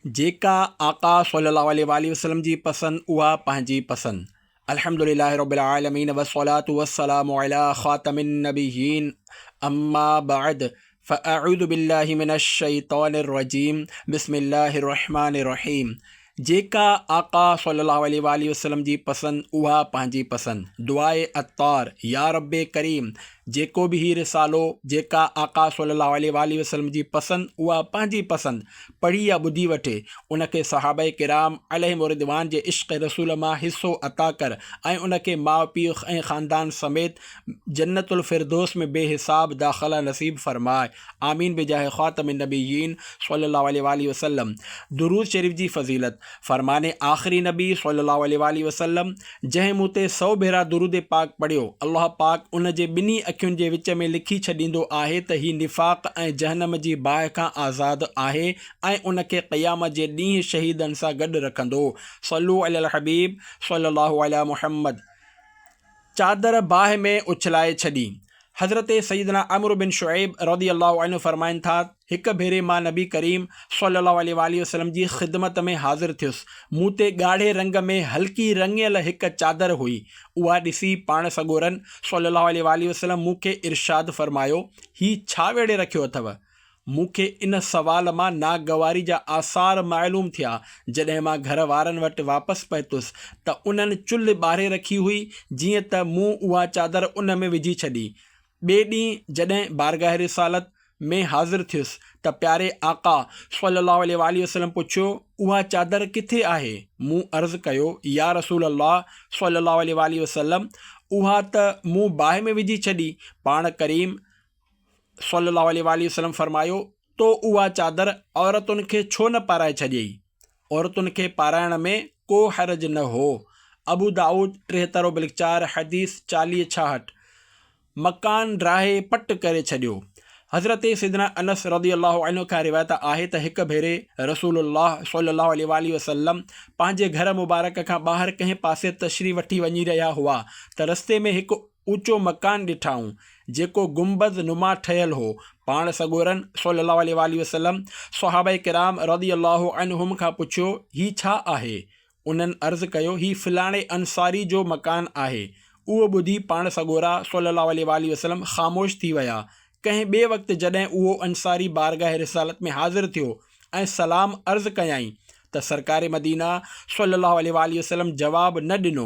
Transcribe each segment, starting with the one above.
जेका आका सल्लल्लाहु अलैहि वसल्लम जी पसंद उहा पंहिंजी पसंद। अल्हम्दुलिल्लाहि रब्बिल आलमीन वस्सलातु वस्सलामु अला ख़ातमिन नबिय्यीन अम्मा बअद फ़अऊज़ु बिल्लाहि मिनश शैतानिर रजीम बिस्मिल्लाहिर रहमानिर रहीम। जेका आका सल्लल्लाहु अलैहि वसल्लम जी पसंद उहा पंहिंजी पसंद। दुआए अत्तार या रब्बे करीम जेको बि हीउ रिसालो जेका आका सल्लल्लाहु अलैहि वसल्लम जी पसंद उहा पंहिंजी पसंद पढ़ी या ॿुधी वठे उनखे सहाबाए किराम अलैहिम रिदवान जे इश्क़ रसूल मां हिस्सो अता कर ऐं उनखे माउ पीउ ऐं ख़ानदान समेत जन्नतुल फिरदौस में बेहिसाब दाख़िला नसीब फरमाए। आमीन बिजाह ख़ातमिन नबिय्यीन सल्लल्लाहु अलैहि वसल्लम। दुरूद शरीफ जी फ़ज़ीलत। फरमाने आख़िरी नबी सल्लल्लाहु अलैहि वसल्लम जंहिं मूं ते 100 भेरा दुरूद पाक पढ़ियो अल्लाह पाक उन जे ॿिन्ही अखियुनि जे विच में लिखी छॾींदो आहे त हीउ निफ़ाक़ ऐं जहन्नम जी बाहि खां आज़ादु आहे ऐं उनखे क़यामत जे ॾींहुं शहीदनि सां गॾु रखंदो। सल्लू अलल हबीब सल्लल्लाहु अला मुहम्मद। चादर बाहि में उछलाए छॾी। हज़रत सैयदना अमर बिन शुऐब रज़ियल्लाहु अन्हु फरमाइनि था, हिक भेरे मां नबी करीम सल्लल्लाहु अलैहि वसल्लम जी ख़िदमत में हाज़िर थियुसि। मूं ते ॻाढ़े रंग में हल्की रंगियल हिक चादर हुई। उहा ॾिसी पाण सॻोरन सल्लल्लाहु अलैहि वसल्लम मूंखे इरशाद फरमायो, हीउ छा वेड़े रखियो अथव? मूंखे इन सवाल मां नागवारी जा आसार मालूम थिया। जॾहिं मां घर वारनि वटि वापसि पहुतुसि त उन्हनि चुल्हि ॿारे रखी हुई जीअं त मूं उहा चादर उन में विझी छॾी। ॿिए ॾींहुं जॾहिं बारगाह रिसालत में हाज़िर थियुसि त प्यारे आका सल्लल्लाहु अलैहि वसल्लम पुछियो, उहा चादर किथे आहे? मूं अर्ज़ु कयो, या रसूल अल्लाह सल्लल्लाहु अलैहि वसल्लम, उहा त मूं बाहि में विझी छॾी। पाण करीम सल्लल्लाहु अलैहि वसल्लम फरमायो, तो उहा चादर औरतुनि खे छो न पाराए छॾियई? औरतुनि खे पाराइण में को हर्ज न हो। अबू दाऊद 73/4 हदीस 4066। मकान राहे पट करे छॾियो। हज़रत सैयदना अनस रज़ियल्लाहु अन्हु खां रिवायत आहे त हिक भेरे रसूलुल्लाह सल्लल्लाहु अलैहि वसल्लम पंहिंजे घर मुबारक खां ॿाहिरि कंहिं पासे तशरीफ़ वठी वञी रहिया हुआ त रस्ते में हिकु ऊचो मकान ॾिठाऊं जेको गुंबद नुमा ठहियल हो। पाण सॻोरन सल्लल्लाहु अलैहि वसल्लम सहाबाए किराम रज़ियल्लाहु अन्हुम खां पुछियो, हीउ छा आहे? उन्हनि अर्ज़ु कयो, हीउ फ़लाणे अंसारी जो मकान आहे। उहो ॿुधी पाण सॻोरा सल्लल्लाहु अलैहि वसल्लम ख़ामोश थी विया। कंहिं ॿिए वक़्तु जॾहिं उहो अंसारी बारगाह रिसालत में हाज़िर थियो ऐं सलाम अर्ज़ु कयईं त सरकार मदीना सल्लल्लाहु अलैहि वसल्लम जवाबु न ॾिनो।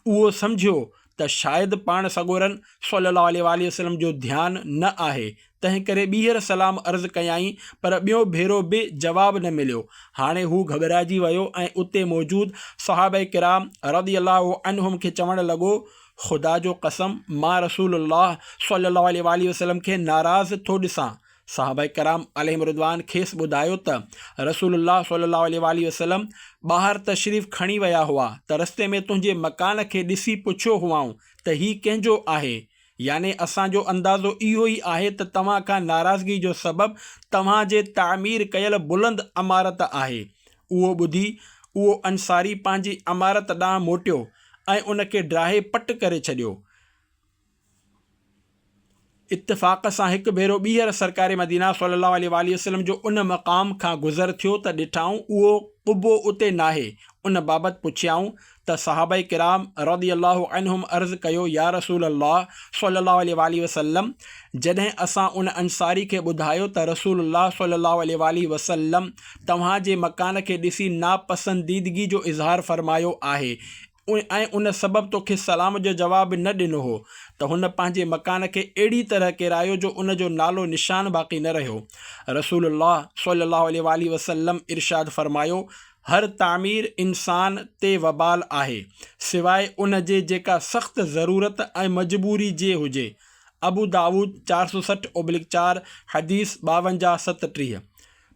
उहो सम्झियो त शायदि पाण सॻोरन सल्लल्लाहु अलैहि वसल्लम जो ध्यानु न आहे, तंहिं करे ॿीहर सलाम अर्ज़ु कयईं, पर ॿियो भेरो बि जवाबु न मिलियो। हाणे हू घबराइजी वियो ऐं उते मौजूदु सहाबाए किराम रज़ियल्लाहु अन्हुम खे चवणु लॻो, ख़ुदा जो कसम, मां रसूलुल्लाह सल्लल्लाहु अलैहि वसल्लम खे नाराज़ थो ॾिसां। सहाबाए कराम अलैहिम रिदवान खेसि ॿुधायो त रसूलुल्लाह सल्लल्लाहु अलैहि वसल्लम ॿाहिरि तशरीफ़ खणी विया हुआ त रस्ते में तुंहिंजे मकान खे ॾिसी पुछियो हुआऊं त हीउ कंहिंजो आहे। याने असांजो अंदाज़ो इहो ई आहे त तव्हां खां नाराज़गी जो सबबु तव्हांजे तामीर कयल बुलंद अमारत आहे। उहो ॿुधी उहो अंसारी पंहिंजी अमारत ॾांहुं मोटियो ऐं उनखे ड्राहे पट करे छॾियो। इत्तिफ़ाक़ सां हिकु भेरो ॿीहर सरकार मदीना सल्लल्लाहु अलैहि वसल्लम जो उन मक़ाम खां गुज़र थियो त ॾिठाऊं उहो क़ुबो उते नाहे। उन बाबति पुछियाऊं त सहाबाए किराम रज़ियल्लाहु अन्हुम अर्ज़ु कयो, या रसूल अल्लाह सल्लल्लाहु अलैहि वसल्लम, जॾहिं असां उन अंसारी खे ॿुधायो त रसूलुल्लाह सल्लल्लाहु अलैहि वसल्लम तव्हांजे मकान खे ॾिसी नापसंदीदगी जो इज़हार फरमायो आहे ऐं उन सबबु तोखे सलाम जो जवाबु न ॾिनो हो, त हुन पंहिंजे मकान खे अहिड़ी तरह किरायो जो उन जो नालो निशान बाक़ी न रहियो। रसूलुल्लाह सल्लल्लाहु अलैहि वसल्लम इरशाद फरमायो, हर तामीर इंसान ते वबाल आहे सिवाय उन जे जेका सख़्त ज़रूरत ऐं मजबूरी जे हुजे। अबू दाऊद 460/4 हदीस 5237।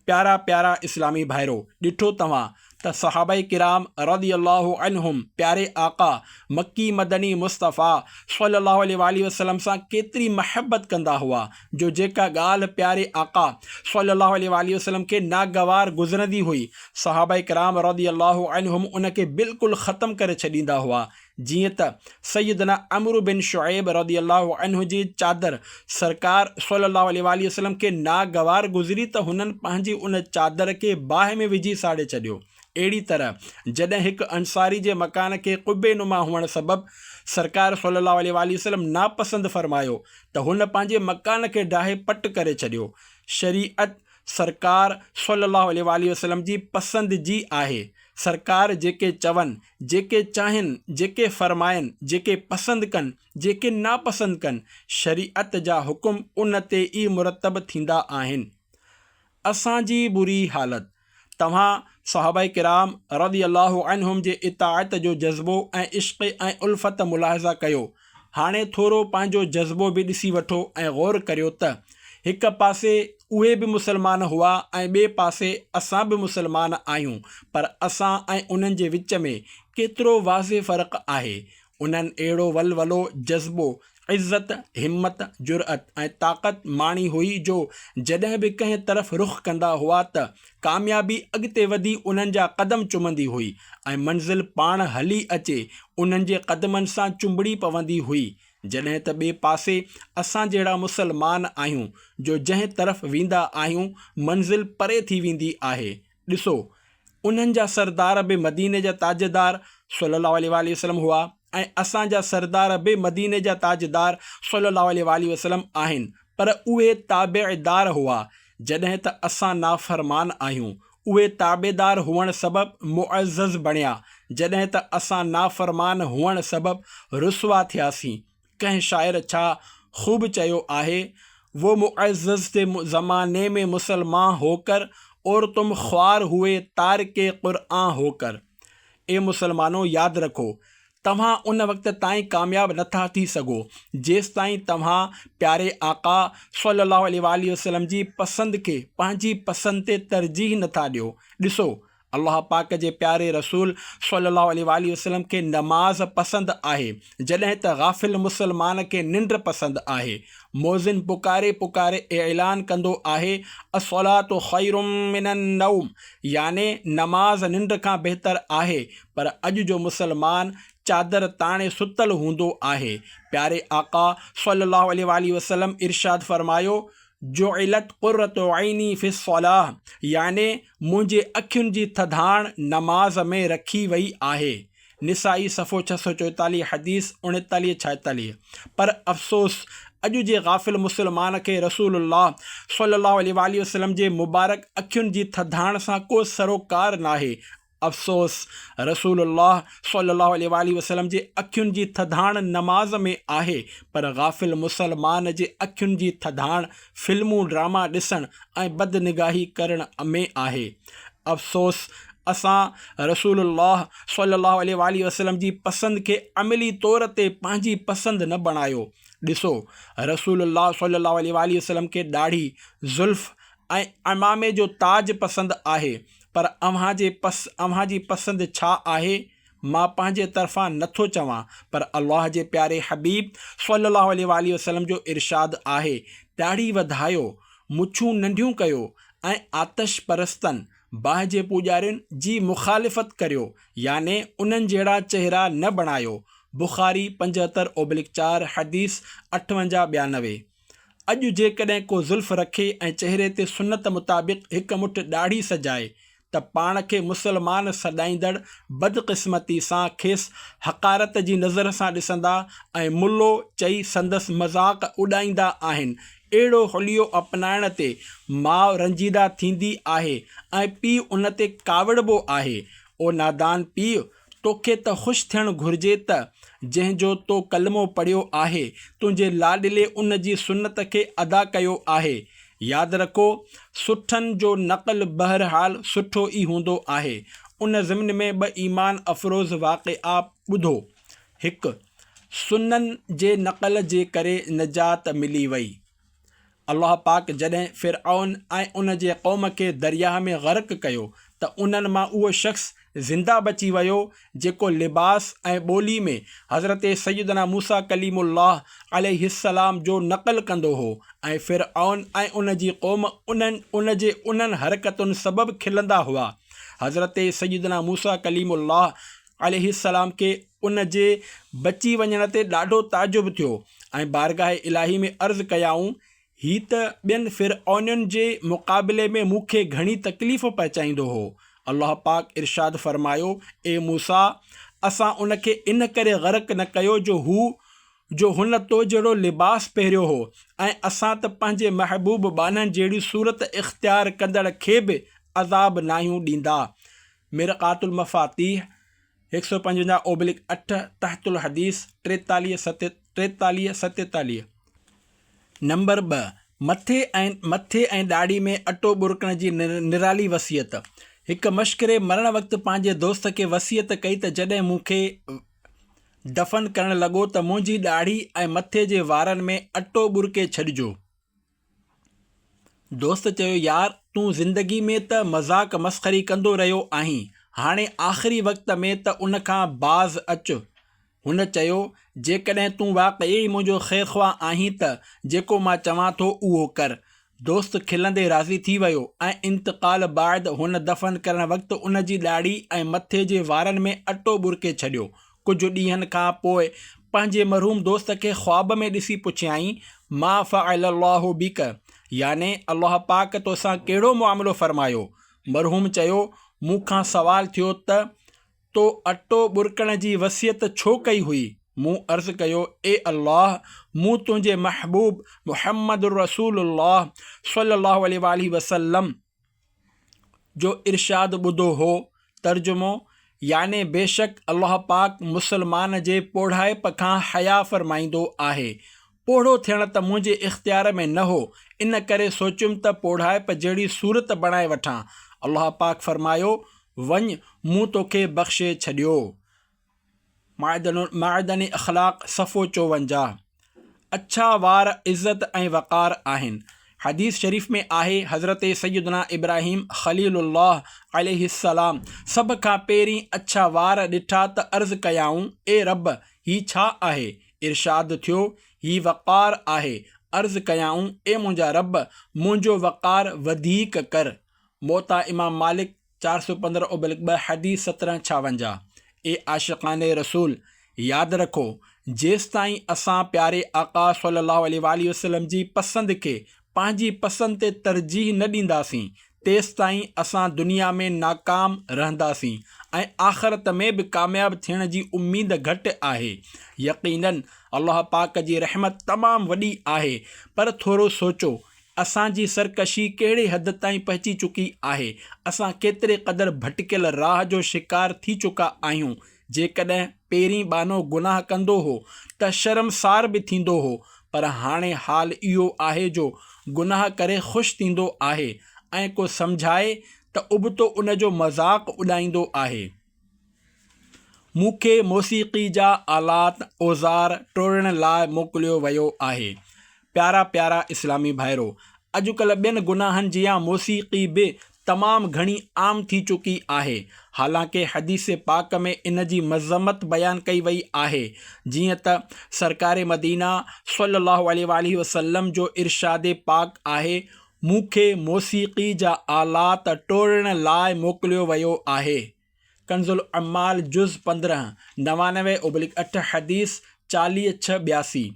प्यारा प्यारा इस्लामी भाइरो, ॾिठो तव्हां त सहाबाए किराम रज़ियल्लाहु अन्हुम प्यारे आका मक्की मदनी मुस्तफ़ा सल्लल्लाहु अलैहि वसल्लम सां केतिरी महबत कंदा हुआ जो जेका ॻाल्हि प्यारे आका सल्लल्लाहु अलैहि वसल्लम खे नागवार गुज़रंदी हुई, सहाबाए किराम रज़ियल्लाहु अन्हुम उनखे बिल्कुलु ख़तमु करे छॾींदा हुआ। जीअं त सैयदना अमर बिन शुएब रज़ियल्लाहु अन्हु जी चादर सरकार सल्लल्लाहु अलैहि वसल्लम खे नागवार गुज़री त हुननि पंहिंजी उन चादर खे बाहि में विझी साड़े छॾियो। अहिड़ी तरह जॾहिं हिकु अंसारी जे मकान खे क़ुबे नुमा हुअण सबबि सरकार सल्लल्लाहु अलैहि वसल्लम नापसंद फरमायो त हुन पंहिंजे मकान खे ढाहे पट करे छॾियो। शरीअत सरकार सल्लल्लाहु अलैहि वसल्लम जी पसंदि जी आहे। सरकार जेके चवनि, जेके चाहिनि, जेके फरमाइनि, जेके पसंदि कनि, जेके नापसंदि कनि, शरीअत जा हुकुम उन ते ई मुरतब थींदा आहिनि। असांजी बुरी हालत तव्हां सहाबाए किराम रज़ियल्लाहु अन्हुम जे इताअत जो जज़्बो ऐं इश्क़ ऐं उल्फत मुलाहिज़ा कयो। हाणे थोरो पंहिंजो जज़्बो बि ॾिसी वठो ऐं ग़ौर करियो त हिक पासे उहे बि मुसलमान हुआ ऐं ॿिए पासे असां बि मुसलमान आहियूं, पर असां ऐं उन्हनि जे विच में केतिरो वाज़े फ़र्क़ु आहे। उन्हनि अहिड़ो वलवलो जज़्बो, इज़्ज़त, हिम्मत, जुरअत ऐं ताक़त माणी हुई जो जॾहिं बि कंहिं तरफ़ रुख़ कंदा हुआ त कामयाबी अॻिते वधी उन्हनि जा क़दम चुमंदी हुई ऐं मंज़िल पाण हली अचे उन्हनि जे क़दमनि सां चुंबड़ी पवंदी हुई। जॾहिं त ॿिए पासे असां जहिड़ा मुसलमान आहियूं जो जंहिं तरफ़ वेंदा आहियूं मंज़िल परे थी वेंदी आहे। ॾिसो, उन्हनि जा सरदार बि मदीने जा ताजदार सल्लल्लाहु अलैहि वसल्लम हुआ ऐं असांजा सरदार बि मदीने जा ताजदार सल्लल्लाहु अलैहि वसल्लम आहिनि, पर उहे ताबेदार हुआ। जॾहिं त असां नाफ़रमान आहियूं, उहे ताबेदार हुअण सबबि मुअज़्ज़ज़ बणिया, जॾहिं त असां नाफ़रमान हुअण सबबि रुसवा थियासीं। कंहिं शाइर छा ख़ूब चयो आहे, वो मुअज़्ज़ज़ थे ज़माने में मुसलमान होकर और तुम ख्वार हुए तारिके क़ुरआन होकर। ए मुसलमानों, यादि रखो, तव्हां उन वक़्त ताईं कामयाब नथा थी सघो जेसि ताईं तव्हां प्यारे आका सल्लल्लाहु अलैहि वसल्लम जी पसंदि खे पंहिंजी पसंदि ते तरजीह नथा ॾियो। ॾिसो, अल्लाह पाक जे प्यारे रसूल सल्लल्लाहु अलैहि वसल्लम खे नमाज़ पसंदि आहे, जॾहिं त गाफ़िल मुसलमान खे निंड पसंदि आहे। मोज़िन पुकारे पुकारे ऐलान कंदो आहे, अस्सलातु ख़ैरुम मिनन नौम, याने नमाज़ निंड खां बहितर आहे। पर अॼु जो मुसलमान चादर ताणे सुतल हूंदो आहे। प्यारे आका सल्लल्लाहु अलैहि वसल्लम इरशाद फरमायो, जुइलत क़ुर्रतु ऐनी फ़िस सलाह, याने मुंहिंजे अखियुनि जी थधाण नमाज़ में रखी वई आहे। निसाई सफ़ो 644 हदीस 39-46। पर अफ़सोस, अॼु जे गाफ़िल मुसलमान खे रसूलुल्लाह सल्लल्लाहु अलैहि वसल्लम जे मुबारक अखियुनि जी थधाण सां को सरोकार नाहे। अफ़सोस, रसूलुल्लाह सल्लल्लाहु अलैहि वसल्लम जे अखियुनि जी थधाण नमाज़ में आहे, पर गाफ़िल मुसलमान जे अखियुनि जी थधाण फ़िल्मूं ड्रामा ॾिसण ऐं बदनिगाही करण में आहे। अफ़सोस, असां रसूलुल्लाह सल्लल्लाहु अलैहि वसल्लम जी पसंदि खे अमली तौर ते पंहिंजी पसंदि न बणायो। ॾिसो, रसूलुल्लाह सल्लल्लाहु अलैहि वसल्लम खे ॾाढ़ी, ज़ुल्फ़ ऐं अमामे जो ताज पसंदि आहे, पर अव्हां जी पसंदि छा आहे? मां पंहिंजे तरफ़ां नथो चवां, पर अल्लाह जे प्यारे हबीब सल्लल्लाहु अलैहि वसल्लम जो इरशाद आहे, ॾाढ़ी वधायो, मुछूं नंढियूं कयो ऐं आतिश परस्तनि बाहि जे पुॼारियुनि जी मुखालिफ़त करियो, याने उन्हनि जहिड़ा चहिरा न बणायो। बुख़ारी 75/4 हदीस 58-92। अॼु जेकॾहिं को ज़ुल्फ़ रखे ऐं चहिरे ते सुन्नत मुताबिक़ हिकु मुठ ॾाढ़ी सजाए त पाण खे मुसलमान सॾाईंदड़ बदक़िस्मती सां खेसि हक़ारत जी नज़र सां ॾिसंदा ऐं मुल्लो चई संदसि मज़ाक़ उॾाईंदा आहिनि। अहिड़ो हुलियो अपनाइण ते माउ रंजीदा थींदी आहे ऐं पीउ उन ते कावड़बो आहे। ओ नादान पीउ, तोखे त ख़ुशि थियणु घुरिजे त जंहिंजो तो कलमो पढ़ियो आहे, तुंहिंजे लाॾिले उन जी सुन्नत खे अदा कयो आहे। यादि रखो, सुठनि जो नक़ल बहरहाल सुठो ई हूंदो आहे। उन ज़िम्न में 2 ईमान अफ़रोज़ वाक़िआ ॿुधो। 1, सुन्ननि जे नक़ल जे करे निजात मिली वई। अल्लाह पाक जॾहिं फ़िरऔन ऐं उन जे क़ौम खे दरियाह में ग़र्क़ कयो त उन्हनि मां उहो शख़्स ज़िंदा बची वियो जेको लिबास ऐं ॿोली में हज़रत सैयदना मूसा कलीमुल्लाह अलैहिस्सलाम जो नक़ल कंदो हो ऐं फ़िरऔन ऐं उन जी क़ौम उन्हनि हरकतुनि सबबि खिलंदा हुआ। हज़रत सैयदना मूसा कलीमुल्लाह अलैहिस्सलाम खे उन जे बची वञण ते ॾाढो ताजुब थियो ऐं बारगाह इलाही में अर्ज़ु कयाऊं, ही त ॿियनि फ़िरऔनियुनि जे मुक़ाबले में मूंखे घणी तकलीफ़ पहुचाईंदो हो। अल्लाह पाक इरशाद फ़रमायो, ए मूसा, असां उनखे इन करे ग़रक़ न कयो जो हुन तो जहिड़ो लिबास पहिरियो हो, ऐं असां त पंहिंजे महबूब बाननि जहिड़ी सूरत इख़्तियार कंदड़ खे बि अज़ाब नाहियूं ॾींदा। मिरक़ातुल मफ़ातीह 155/8 तहतुल हदीस 43-47। नंबर 2, मथे ऐं ॾाढ़ी में अटो बुरकण जी निराली वसियत। हिकु मश्किरे मरण वक़्तु पंहिंजे दोस्त खे वसियत कई त जॾहिं मूंखे दफ़न करणु लॻो त मुंहिंजी ॾाढ़ी ऐं मथे जे वारनि में अटो बुरके छॾिजो। दोस्त चयो, यार, तूं ज़िंदगी में त मज़ाक मस्ख़री कंदो रहियो आहीं, हाणे आख़िरी वक़्त में त उन खां बाज़ अचु। हुन चयो, जेकॾहिं तूं वाक़ई मुंहिंजो ख़ैरख़्वाह आहीं त जेको मां चवां थो उहो कर। दोस्त खिलंदे राज़ी थी वियो ऐं इंतक़ाल बाद हुन दफ़न करण वक़्तु उन जी ॾाढ़ी ऐं मथे जे वारनि में अटो बुरके छॾियो। कुझु ॾींहंनि खां पोइ पंहिंजे मरहूम दोस्त खे ख़्वाब में ॾिसी पुछियाईं, मा फ़अलल्लाहु बिक, याने अल्लाह पाक तोसां कहिड़ो मुआमिलो फ़रमायो? मरहूम चयो, मूंखां सुवाल थियो त तो अटो बुरकण जी वसियत छो कई हुई? मूं अर्ज़ु कयो, ए अल्लाह, मूं तुंहिंजे महबूब मुहम्मद रसूलुल्लाह सल्लल्लाहु अलैहि वसल्लम जो इरशाद ॿुधो हो। तर्जुमो, याने बेशक अल्लाह पाक मुसलमान जे पोढ़ाइप खां हया फ़रमाईंदो आहे। पोढ़ो थियण त मुंहिंजे इख़्तियार में न हो, इन करे सोचियुमि त पोढ़ाइप जहिड़ी सूरत बणाए वठां। अल्लाह पाक फ़रमायो, वञ, मूं तोखे बख़्शे छॾियो। माइदन अख़लाक़ सफ़ो 54। अच्छा वार इज़्ज़त ऐं वक़ार आहिनि। हदीस शरीफ़ में आहे, हज़रत सैयदना इब्राहिम ख़लीलुल्लाह अलैहिस्सलाम सभ खां पहिरीं अच्छा वार ॾिठा त अर्ज़ु कयाऊं, ए रब, ही छा आहे? इरशाद थियो, ही वक़ार आहे। अर्ज़ु कयाऊं, ए मुंहिंजा रब, मुंहिंजो वक़ार वधीक कर। मोता इमाम मालिक 415/2 हदीस 1756। ए आशिक़ाने रसूल, यादि रखो, जेसिताईं असां प्यारे आका सल्लल्लाहु अलैहि वसल्लम जी पसंदि खे पंहिंजी पसंदि ते तरजीह न ॾींदासीं, तेसिताईं असां दुनिया में नाकाम रहंदासीं ऐं आख़िरत में बि कामयाबु थियण जी उमेद घटि आहे। यक़ीनन अल्लाह पाक जी रहमत तमामु वॾी आहे, पर थोरो सोचो, असांजी सरकशी कहिड़े हद ताईं पहुची चुकी आहे। असां केतिरे क़दुरु भटकियल राह जो शिकार थी चुका आहियूं। जेकॾहिं पहिरीं बानो गुनाह कंदो हो त शर्मसार बि थींदो हो, पर हाणे हाल इहो आहे जो गुनाह करे ख़ुशि थींदो आहे ऐं को सम्झाए त उबतो उन जो मज़ाक़ उॾाईंदो आहे। मूंखे मौसीक़ी जा आलात औज़ार टोड़ण लाइ मोकिलियो वियो आहे। प्यारा प्यारा इस्लामी भाइरो, अॼुकल्ह ॿियनि गुनाहनि जियां मौसीक़ी बि तमामु घणी आम थी चुकी आहे। हालांकि हदीस पाक में इन जी मज़म्मत बयानु कई वई आहे। जीअं त सरकार मदीना सल्लल्लाहु अलैहि वसल्लम जो इरशाद पाक आहे, मूंखे मौसीक़ी जा आलात टोड़ण लाइ मोकिलियो वियो आहे। कंज़ुल अम्माल जुज़ 15 99/8 हदीस 40-6-82।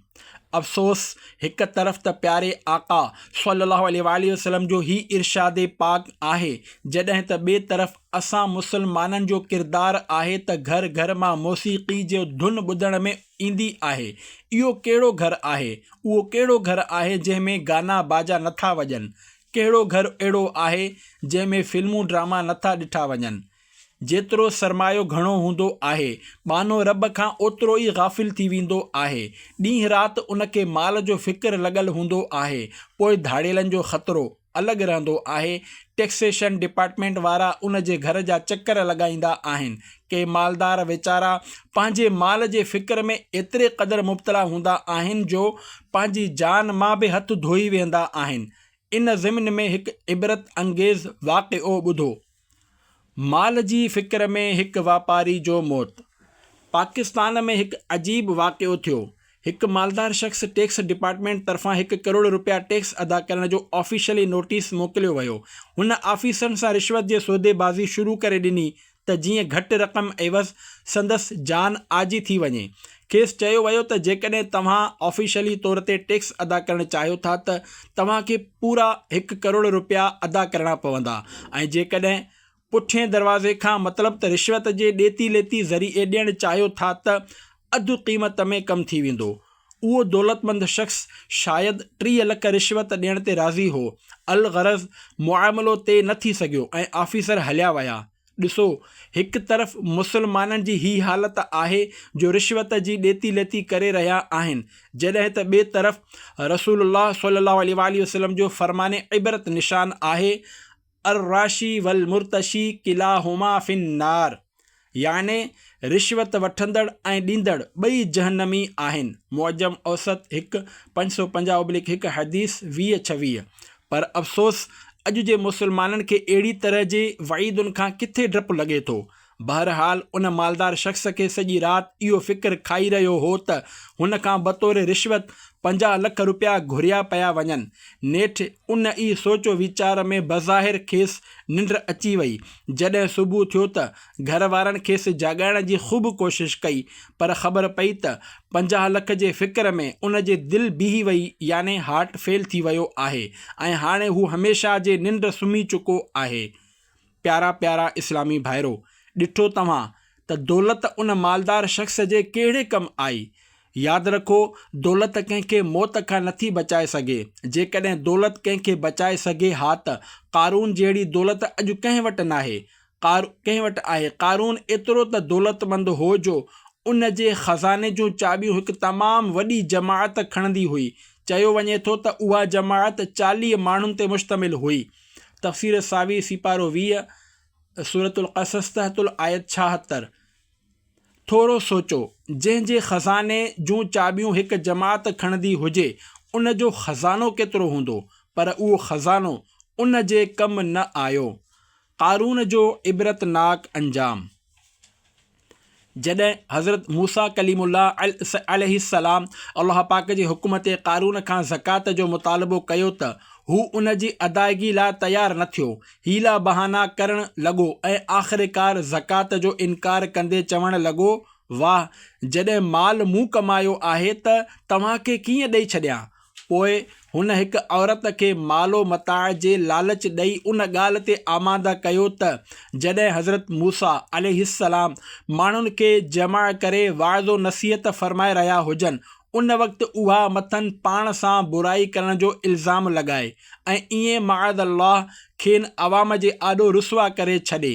अफ़सोस, हिकु तरफ़ त प्यारे आका सल्लल्लाहु अलैहि वसल्लम जो ही इरशाद पाक आहे, जॾहिं त ॿिए तरफ़ असां मुसलमाननि जो किरदारु आहे त घर घर मां मौसीक़ी जो धुन ॿुधण में ईंदी आहे। इहो कहिड़ो घरु आहे? उहो कहिड़ो घरु आहे जंहिंमें गाना बाजा नथा वॼनि? कहिड़ो घरु अहिड़ो आहे जंहिंमें फिल्मूं ड्रामा नथा ॾिठा वञनि? जेतिरो सरमायो घणो हूंदो आहे, बानो रब खां ओतिरो ई गाफ़िल थी वेंदो आहे। ॾींहुं राति उनखे माल जो फ़िक्रु लॻल हूंदो आहे। पोइ धाड़ेलनि जो ख़तरो अलॻि रहंदो आहे। टैक्सेशन डिपार्टमेंट वारा उन जे घर जा चकर लॻाईंदा आहिनि। के मालदार वीचारा पंहिंजे माल जे फ़िक्र में एतिरे क़दुरु मुब्तला हूंदा आहिनि जो पंहिंजी जान मां बि हथ धोई वेंदा आहिनि। इन ज़िम्न में हिकु इबरत अंगेज़ वाक़िओ ॿुधो। माल जी फ़िक्र में हिकु वापारी जो मौत। पाकिस्तान में हिकु अजीब वाक़िओ थियो। हिकु मालदार शख़्स टैक्स डिपार्टमेंट तरफ़ां 1 करोड़ रुपया टैक्स अदा करण जो ऑफिशियली नोटिस मोकिलियो वियो। हुन ऑफिसरनि सां रिश्वत जे सौदेबाज़ी शुरू करे ॾिनी त जीअं घटि रक़म एवज़ संदसि जान आजी थी वञे। खेसि चयो वियो त जेकॾहिं तव्हां ऑफिशियली तौर ते टैक्स अदा करणु चाहियो था त तव्हांखे पूरा 1 करोड़ रुपया अदा करणा पवंदा ऐं जेकॾहिं पुठिएं दरवाज़े खां मतिलबु त रिश्वत जे ॾेती लेती ज़रिए ॾियणु चाहियो था त अधु क़ीमत में कमु थी वेंदो। उहो दौलतमंद शख़्स शायदि 3 लख रिश्वत ॾियण ते राज़ी हो। अलग़रज़ मुआमलो ते न थी सघियो ऐं ऑफिसर हलिया विया। ॾिसो, हिकु तरफ़ मुसलमाननि जी हीअ हालत आहे जो रिश्वत जी ॾेती लेती करे रहिया आहिनि, जॾहिं त ॿिए तरफ़ रसूलुल्लाह सल्लल्लाहु अलैहि वसल्लम जो फ़रमाने इबरत निशान आहे अर्राशी वल मुर्तशी किलाहुमा फिन्नार, याने रिश्वत वठंदड़ ऐं ॾींदड़ ॿई जहन्नमी आहिनि। मुअज्जम औसत 550/1 हदीस 2026। पर अफ़सोस अॼु जे मुसलमाननि खे अहिड़ी तरह जे वईदुनि खां किथे डपु लॻे थो। बहरहाल उन मालदार शख़्स खे सॼी राति इहो फ़िक्र खाई रहियो हो त हुन खां बतौर रिश्वत 50 लख रुपया घुरिया पिया वञनि। नेठि उन ई सोचो वीचार में बज़ाहिर खेसि निंड अची वई। जॾहिं सुबुह थियो त घर वारनि खेसि जाॻाइण जी ख़ूब कोशिशि कई, पर ख़बर पई त 50 लख जे फ़िक्र में उन जे दिलि बीही वई, याने हार्ट फेल थी वियो आहे ऐं हाणे हू हमेशह जे निंड सुम्ही चुको आहे। प्यारा प्यारा इस्लामी भाइरो, ॾिठो तव्हां त दौलत उन मालदार शख़्स जे कहिड़े कमु आई। यादि रखो, दौलत कंहिंखे मौत खां नथी बचाए सघे। जेकॾहिं दौलत कंहिंखे बचाए सघे हा त क़ारून जहिड़ी दौलत अॼु कंहिं वटि नाहे। क़ारून एतिरो त दौलतमंद हो जो उन जे ख़ज़ाने जूं चाबियूं हिकु तमामु वॾी जमाअत खणंदी हुई। चयो वञे थो त उहा जमाअत 40 माण्हुनि ते मुश्तमिल हुई। तफ़सीर सावी सिपारो 20 सूरतुल क़सस तहतुल आयत 76। थोरो सोचो, जंहिंजे ख़ज़ाने जूं चाबियूं हिकु जमाअत खणंदी हुजे, उन जो ख़ज़ानो केतिरो हूंदो, पर उहो ख़ज़ानो उन जे कमु न आयो। क़ारून जो इबरतनाक अंजाम। जॾहिं हज़रत मूसा कलीमुल्लाह अलैहिस्सलाम अल्लाह पाक जे हुकुम ते क़ारून खां ज़कात जो मुतालबो कयो त हू उन जी अदायगी लाइ तयारु न थियो। हीला बहाना करणु लॻो ऐं आख़िरकार ज़कात जो इनकार कंदे चवणु लॻो, वाह, जॾहिं माल मूं कमायो आहे त तव्हांखे कीअं ॾेई छॾियां। पोइ हुन हिकु औरत खे मालो मताअ जे लालच ॾेई उन ॻाल्हि ते आमादा कयो त जॾहिं हज़रत मूसा अलैहिस्सलाम माण्हुनि खे जमा करे वाइदो नसीहत फ़रमाए रहिया हुजनि, उन वक़्तु उहा मथनि पाण सां बुराई करण जो इल्ज़ाम लॻाए ऐं ईअं माअज़ल्लाह खेनि अवाम जे आॾो रुसवा करे छॾे।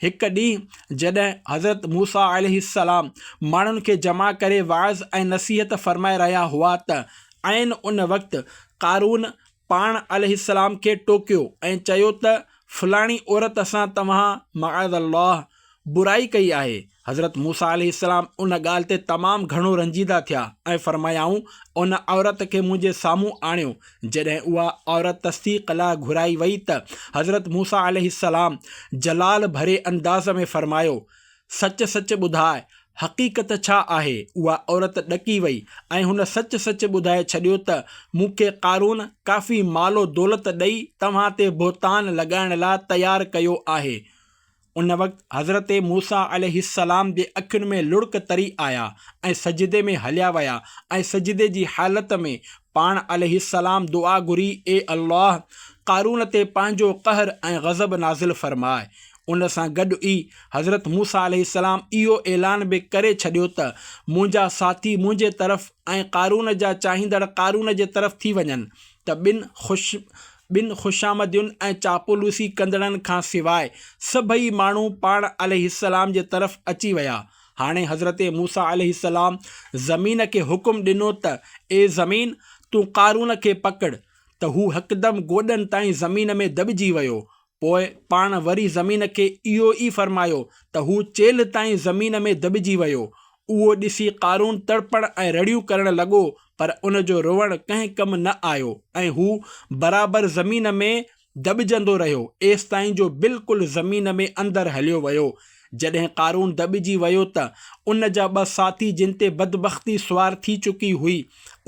हिकु ॾींहुं जॾहिं हज़रत मूसा अलैहिस्सलाम माण्हुनि खे जमा करे वाइज़ ऐं नसीहत फ़रमाए रहिया हुआ त ऐं उन वक़्तु क़ारून पाण अलैहिस्सलाम खे टोकियो ऐं चयो त फलाणी औरत सां तव्हां माअज़ल्लाह बुराई कई आहे। हज़रत मूसा अलैहिस्सलाम उन ॻाल्हि ते तमामु घणो रंजीदा थिया ऐं फ़रमायाऊं, उन औरत खे मुंहिंजे साम्हूं आणियो। जॾहिं उहा औरत तस्दीक़ लाइ घुराई वई त हज़रत मूसा अलैहिस्सलाम जलाल भरे अंदाज़ में फ़रमायो, सच सच ॿुधाए, हक़ीक़त छा आहे। उहा औरत ॾकी वई ऐं हुन सच सच ॿुधाए छॾियो त मूंखे क़ारून काफ़ी मालो दौलत ॾेई तव्हां ते बोतान लॻाइण लाइ तयारु कयो आहे। उन वक़्तु हज़रत मूसा अलैहिस्सलाम जे अखियुनि में लुड़क तरी आया ऐं सजदे में हलिया विया ऐं सजदे जी हालत में पाण अलैहिस्सलाम दुआ घुरी, ए अल्लाह, क़ारून ते पंहिंजो कहर ऐं ग़ज़ब नाज़िल फ़रमाए। उन सां गॾु ई हज़रत मूसा अलैहिस्सलाम इहो ऐलान बि करे छॾियो त मुंहिंजा साथी मुंहिंजे तरफ़ ऐं क़ारून जा चाहींदड़ क़ारून जे तरफ़ थी वञनि त ॿिनि ख़ुशामदियुनि ऐं चापलूसी कंदड़नि खां सवाइ सभई माण्हू पाण अलैहिस्सलाम जे तरफ़ अची विया। हाणे हज़रत मूसा अलैहिस्सलाम ज़मीन खे हुकुम ॾिनो त ए ज़मीन, तूं क़ारून खे पकड़, त हू हिकदमि गोॾनि ताईं ज़मीन में दॿिजी वियो। पोइ पाण वरी ज़मीन खे इहो ई फ़रमायो त हू चेल्हि ताईं ज़मीन में दॿिजी वियो। उहो ॾिसी क़ारून तड़पण ऐं रड़ियूं करणु लॻो, पर उन जो रोअण कंहिं कमु न आयो ऐं हू बराबरि ज़मीन में दॿिजंदो रहियो एसि ताईं जो बिल्कुलु ज़मीन में अंदरि हलियो वियो। जॾहिं क़ारून दॿिजी वियो त उन जा 2 साथी जिन ते बदबख़्ती सुवार थी चुकी हुई,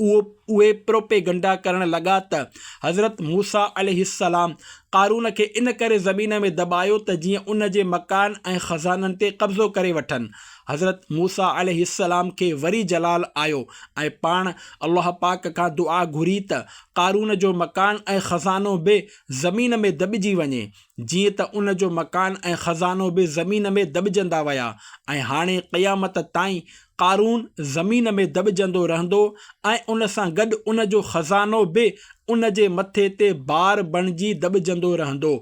उहे प्रोपेगंडा करण लॻा त हज़रत मूसा अलैहिस्सलाम क़ारून खे इन करे ज़मीन में दॿायो त जीअं उन जे मकान ऐं ख़ज़ाननि ते कब्ज़ो करे वठनि। हज़रत मूसा अलैहिस्सलाम खे वरी जलाल आयो ऐं पाण अल्लाह पाक खां दुआ घुरी त क़ारून जो मकान ऐं ख़ज़ानो बि ज़मीन में दॿिजी वञे, जीअं त उन जो मकान ऐं ख़ज़ानो बि ज़मीन में दॿिजंदा विया ऐं हाणे क़यामत ताईं क़ारून ज़मीन में दॿिजंदो रहंदो ऐं उन सां गॾु उन जो ख़ज़ानो बि उन जे मथे ते बार बणिजी दॿिजंदो रहंदो।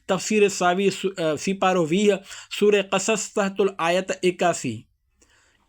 तफ़सीर सावी सीपारो 20 सूर क़सस तहतुल आयत 81।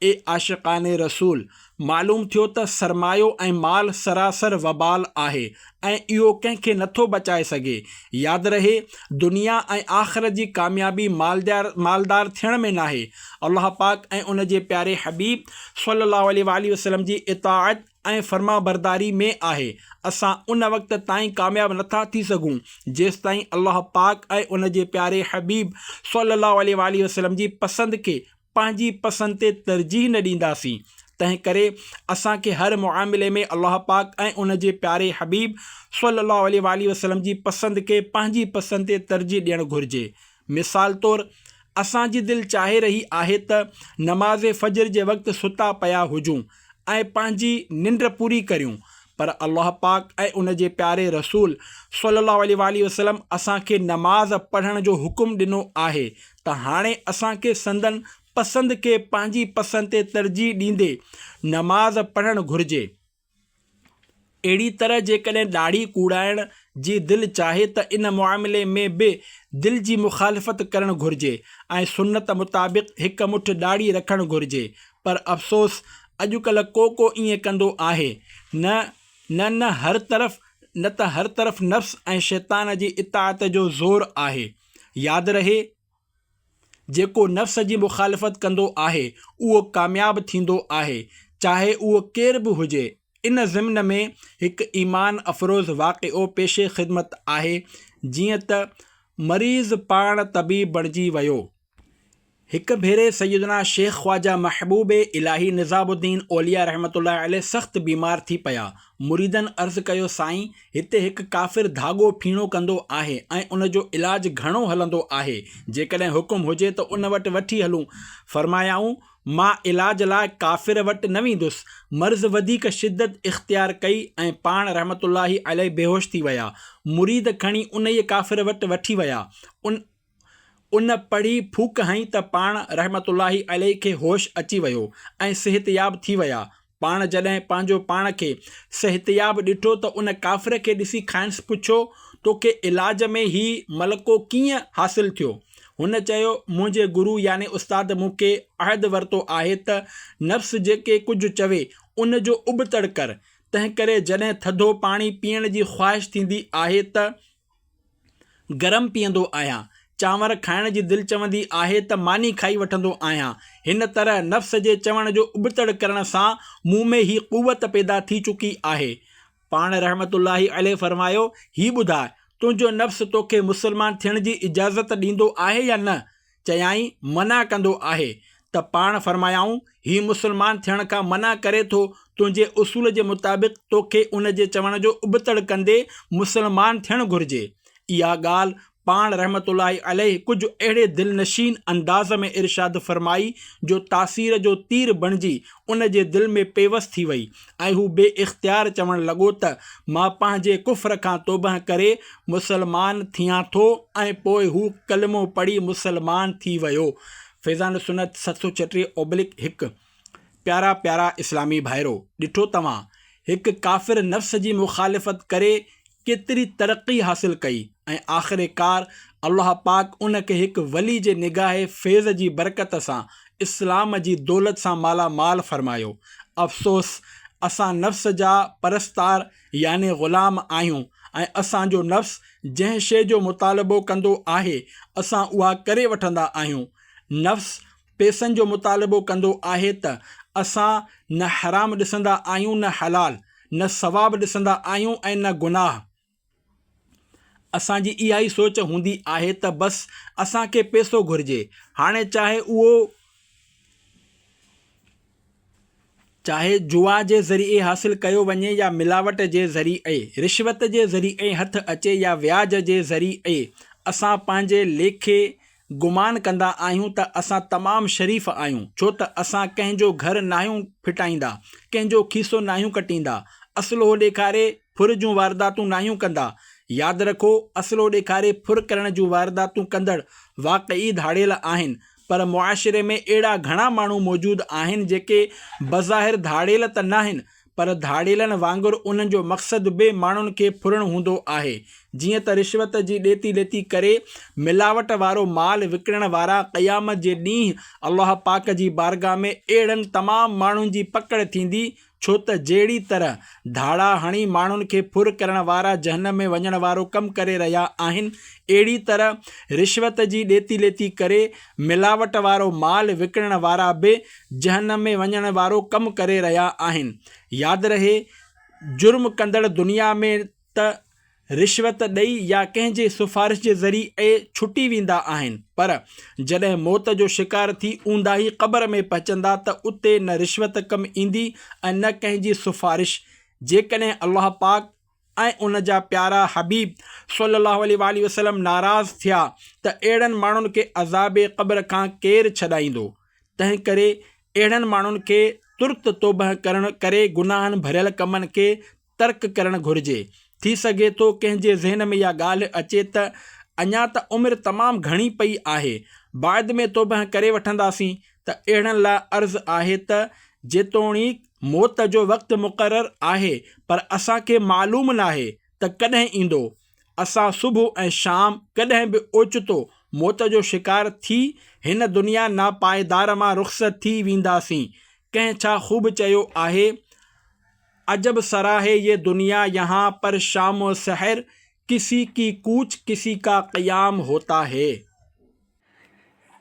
ए आशिक़ाने रसूल, मालूम थियो त सरमायो ऐं माल सरासर वबाल आहे ऐं इहो कंहिंखे नथो बचाए सघे। यादि रहे, दुनिया ऐं आख़िरत जी कामयाबी मालदार थियण में नाहे, अल्लाह पाक ऐं उन जे प्यारे हबीब सल्लल्लाहु अलैहि वसल्लम जी इताअत ऐं फर्मा बरदारी में आहे। असां उन वक़्त ताईं कामयाब नथा थी सघूं जेसि ताईं अल्लाह पाक ऐं उन जे प्यारे हबीब सल्लल्लाहु अलैहि वसल्लम जी पसंदि खे पंहिंजी पसंदि ते तरजीह न ॾींदासीं। तंहिं करे असांखे हर मुआमिले में अल्लाह पाक ऐं उन जे प्यारे हबीब सल्लल्लाहु अलैहि वसल्लम जी पसंदि खे पंहिंजी पसंदि ते तरजीह ॾियणु घुरिजे। मिसाल तौरु, असांजी दिलि चाहे रही आहे त नमाज़ फ़जर जे वक़्तु सुता पिया हुजूं ऐं पंहिंजी निंड पूरी करियूं, पर अल्लाह पाक ऐं उन जे प्यारे रसूल सल्लल्लाहु अलैहि वसल्लम असांखे नमाज़ पढ़ण जो हुकुम ॾिनो आहे त हाणे असांखे संदन पसंदि खे पंहिंजी पसंदि ते तरजीह ॾींदे नमाज़ पढ़णु घुरिजे। अहिड़ी तरह जेकॾहिं ॾाढ़ी कूड़ाइण जी दिलि चाहे त इन मुआमिले में बि दिलि जी मुखालिफ़त करणु घुरिजे ऐं सुन्नत मुताबिक़ हिकु मुठ ॾाढ़ी रखणु घुरिजे। पर अफ़सोस, अॼुकल्ह को ईअं कंदो आहे। न हर तरफ़ नफ़्स ऐं शैतान जी इताअत जो ज़ोर आहे। यादि रहे, जेको नफ़्स जी मुखालिफ़त कंदो आहे उहो कामयाबु थींदो आहे, चाहे उहो केर बि हुजे। इन ज़िम्न में हिकु ईमान अफ़रोज़ वाक़िओ पेशे ख़िदमत आहे। जीअं त मरीज़ पाण तबीब बणिजी वियो। हिकु भेरे सैयदना शेख ख्वाजा महबूब इलाही निज़ामुद्दीन औलिया रहमतुल्लाह अलैह सख़्तु बीमार थी पिया। मुरीदनि अर्ज़ु कयो, साईं, हिते हिकु काफ़िर धाॻो फीणो कंदो आहे ऐं उन जो इलाजु घणो हलंदो आहे, जेकॾहिं हुकुम हुजे त उन वटि वठी हलूं। फरमायाऊं, मां इलाज लाइ काफ़िर वटि न वेंदुसि। मर्ज़ वधीक शिद्दत इख़्तियार कई ऐं पाण रहमतुल्लाही अलैह बेहोश थी विया। मुरीद खणी उन ई काफ़िर वटि वठी विया। उन पढ़ी फूक हईं त पाण रहमतुल्लाही अलैह खे होश अची वियो ऐं सिहतयाब थी विया। पाण जॾहिं पंहिंजो पाण खे सिहतयाब ॾिठो त उन काफ़िर खे ॾिसी खांइसि पुछो, तोखे इलाज में ही मलको कीअं हासिलु थियो? हुन चयो, मुंहिंजे गुरु यानी उस्ताद मूंखे अहद वरितो आहे त नफ़्स जेके कुझु चवे उन जो उबतड़ कर। तंहिं करे जॾहिं थधो पाणी पीअण जी ख़्वाहिश थींदी आहे त गरम पीअंदो आहियां। चांवर खाइण जी दिलि चवंदी आहे त मानी खाई वठंदो आहियां। हिन तरह नफ़्स जे चवण जो उबतड़ करण सां मूं में ही क़ुवत पैदा थी चुकी आहे। पाण रहमतुल्लाही अलैह फरमायो, ही ॿुधाए, तुंहिंजो नफ़्स तोखे मुसलमान थियण जी इजाज़त ॾींदो आहे या न? चयाईं, मना कंदो आहे। त पाण फरमायाऊं, ही मुसलमान थियण खां मना करे थो। तुंहिंजे उसूल जे मुताबिक़ तोखे उन जे चवण जो उबतड़ कंदे मुसलमान थियणु घुरिजे। इहा ॻाल्हि पाण रहमतुल्लाही अलैह कुझु अहिड़े दिलनशीन अंदाज़ में इरशाद फरमाई जो तासीर जो तीर बणिजी उन जे दिलि में पेवस थी वई ऐं हू बे इख़्तियार चवणु लॻो त मां पंहिंजे कुफ्र खां तौबह करे मुसलमान थियां थो, ऐं पोइ हू कलमो पढ़ी मुसलमान थी वियो। फैज़ान सुन्नत 736/1। प्यारा प्यारा इस्लामी भाइरो, ॾिठो तव्हां, हिकु काफ़िर नफ़्स जी मुखालिफ़त करे केतिरी तरक़ी हासिल कई ऐं आख़िरकार अल्लाह पाक उन खे हिकु वली जे निगाह फैज़ जी बरकत सां इस्लाम जी दौलत सां मालामाल फरमायो। अफ़सोस, असां नफ़्स जा परस्तार यानी ग़ुलाम आहियूं ऐं असांजो नफ़्स जंहिं शइ जो मुतालबो कंदो आहे असां उहा करे वठंदा आहियूं। नफ़्स पैसनि जो मुतालबो कंदो आहे त असां न हराम ॾिसंदा आहियूं न हलाल, न सवाब ॾिसंदा आहियूं ऐं न गुनाह। असांजी इहा ई सोच हूंदी आहे त बसि असांखे पैसो घुरिजे, हाणे चाहे उहो चाहे जुआ जे ज़रिए हासिल कयो वञे या मिलावट जे ज़रिए, रिश्वत जे ज़रिए हथ अचे या व्याज जे ज़रिए, असां पंहिंजे लेखे गुमान कंदा आहियूं त असां तमामु शरीफ़ आहियूं, छो त असां कंहिंजो घर नाहियूं फिटाईंदा, कंहिंजो खीसो नाहियूं कटींदा, असलो ॾेखारे फुर जूं वारदातूं नाहियूं कंदा। यादि रखो, असलो ॾेखारे फुर करण जूं वारदातूं कंदड़ वाक़ई धाड़ियल आहिनि, पर मुआशिरे में अहिड़ा घणा माण्हू मौजूदु आहिनि जेके बज़ाहिर धाड़ियल त नाहिनि, पर धाड़ियलनि वांगुरु उन्हनि जो मक़सदु बि माण्हुनि खे फुरणु हूंदो आहे। जीअं त रिश्वत जी ॾेती लेती करे मिलावट वारो माल विकिणण वारा क़यामत जे ॾींहुं अल्लाह पाक जी बारगाह में अहिड़नि तमामु माण्हुनि जी पकड़ थींदी, छो त जहिड़ी तरह धाड़ा हणी माण्हुनि खे फुर करण वारा जहन्नम में वञण वारो कमु करे रहिया आहिनि, अहिड़ी तरह रिश्वत जी ॾेती लेती करे मिलावट वारो माल विकिणण वारा बि जहन्नम में वञण वारो कमु करे रहिया आहिनि। यादि रहे, जुर्म कंदड़ दुनिया में त रिश्वत ॾेई या कंहिंजे सिफारिश जे ज़रिए छुटी वेंदा आहिनि, पर जॾहिं मौत जो शिकार थी ऊंदा ई क़बर में पहुचंदा त उते न रिश्वत कमु ईंदी ऐं न कंहिंजी सिफारिश। जेकॾहिं अल्लाह पाक ऐं उन जा प्यारा हबीब सल्लल्लाहु अलैहि वसल्लम नाराज़ थिया त अहिड़नि माण्हुनि खे अज़ाबे क़ब्र खां केरु छॾाईंदो। तंहिं करे अहिड़नि माण्हुनि खे तुर्त तौबह करण करे गुनाहनि भरियल कमनि खे तर्क करणु घुरिजे। थी सघे थो कंहिंजे ज़हन में इहा ॻाल्हि अचे त अञा त उमिरि तमामु घणी पई आहे, बाद में तौबह करे वठंदासीं, त अहिड़नि लाइ अर्ज़ु आहे त जेतोणीकि मौत जो वक़्तु मुक़ररु आहे, पर असांखे मालूम नाहे त कॾहिं ईंदो। असां सुबुह ऐं शाम कॾहिं बि ओचितो मौत जो शिकार थी हिन दुनिया नापायदार मां रुख़्सत थी वेंदासीं। कंहिं छा ख़ूब चयो आहे, अजब सराहे ये दुनिया, यहाँ पर शाम व सहर, किसी की कूच किसी का क़याम होता है।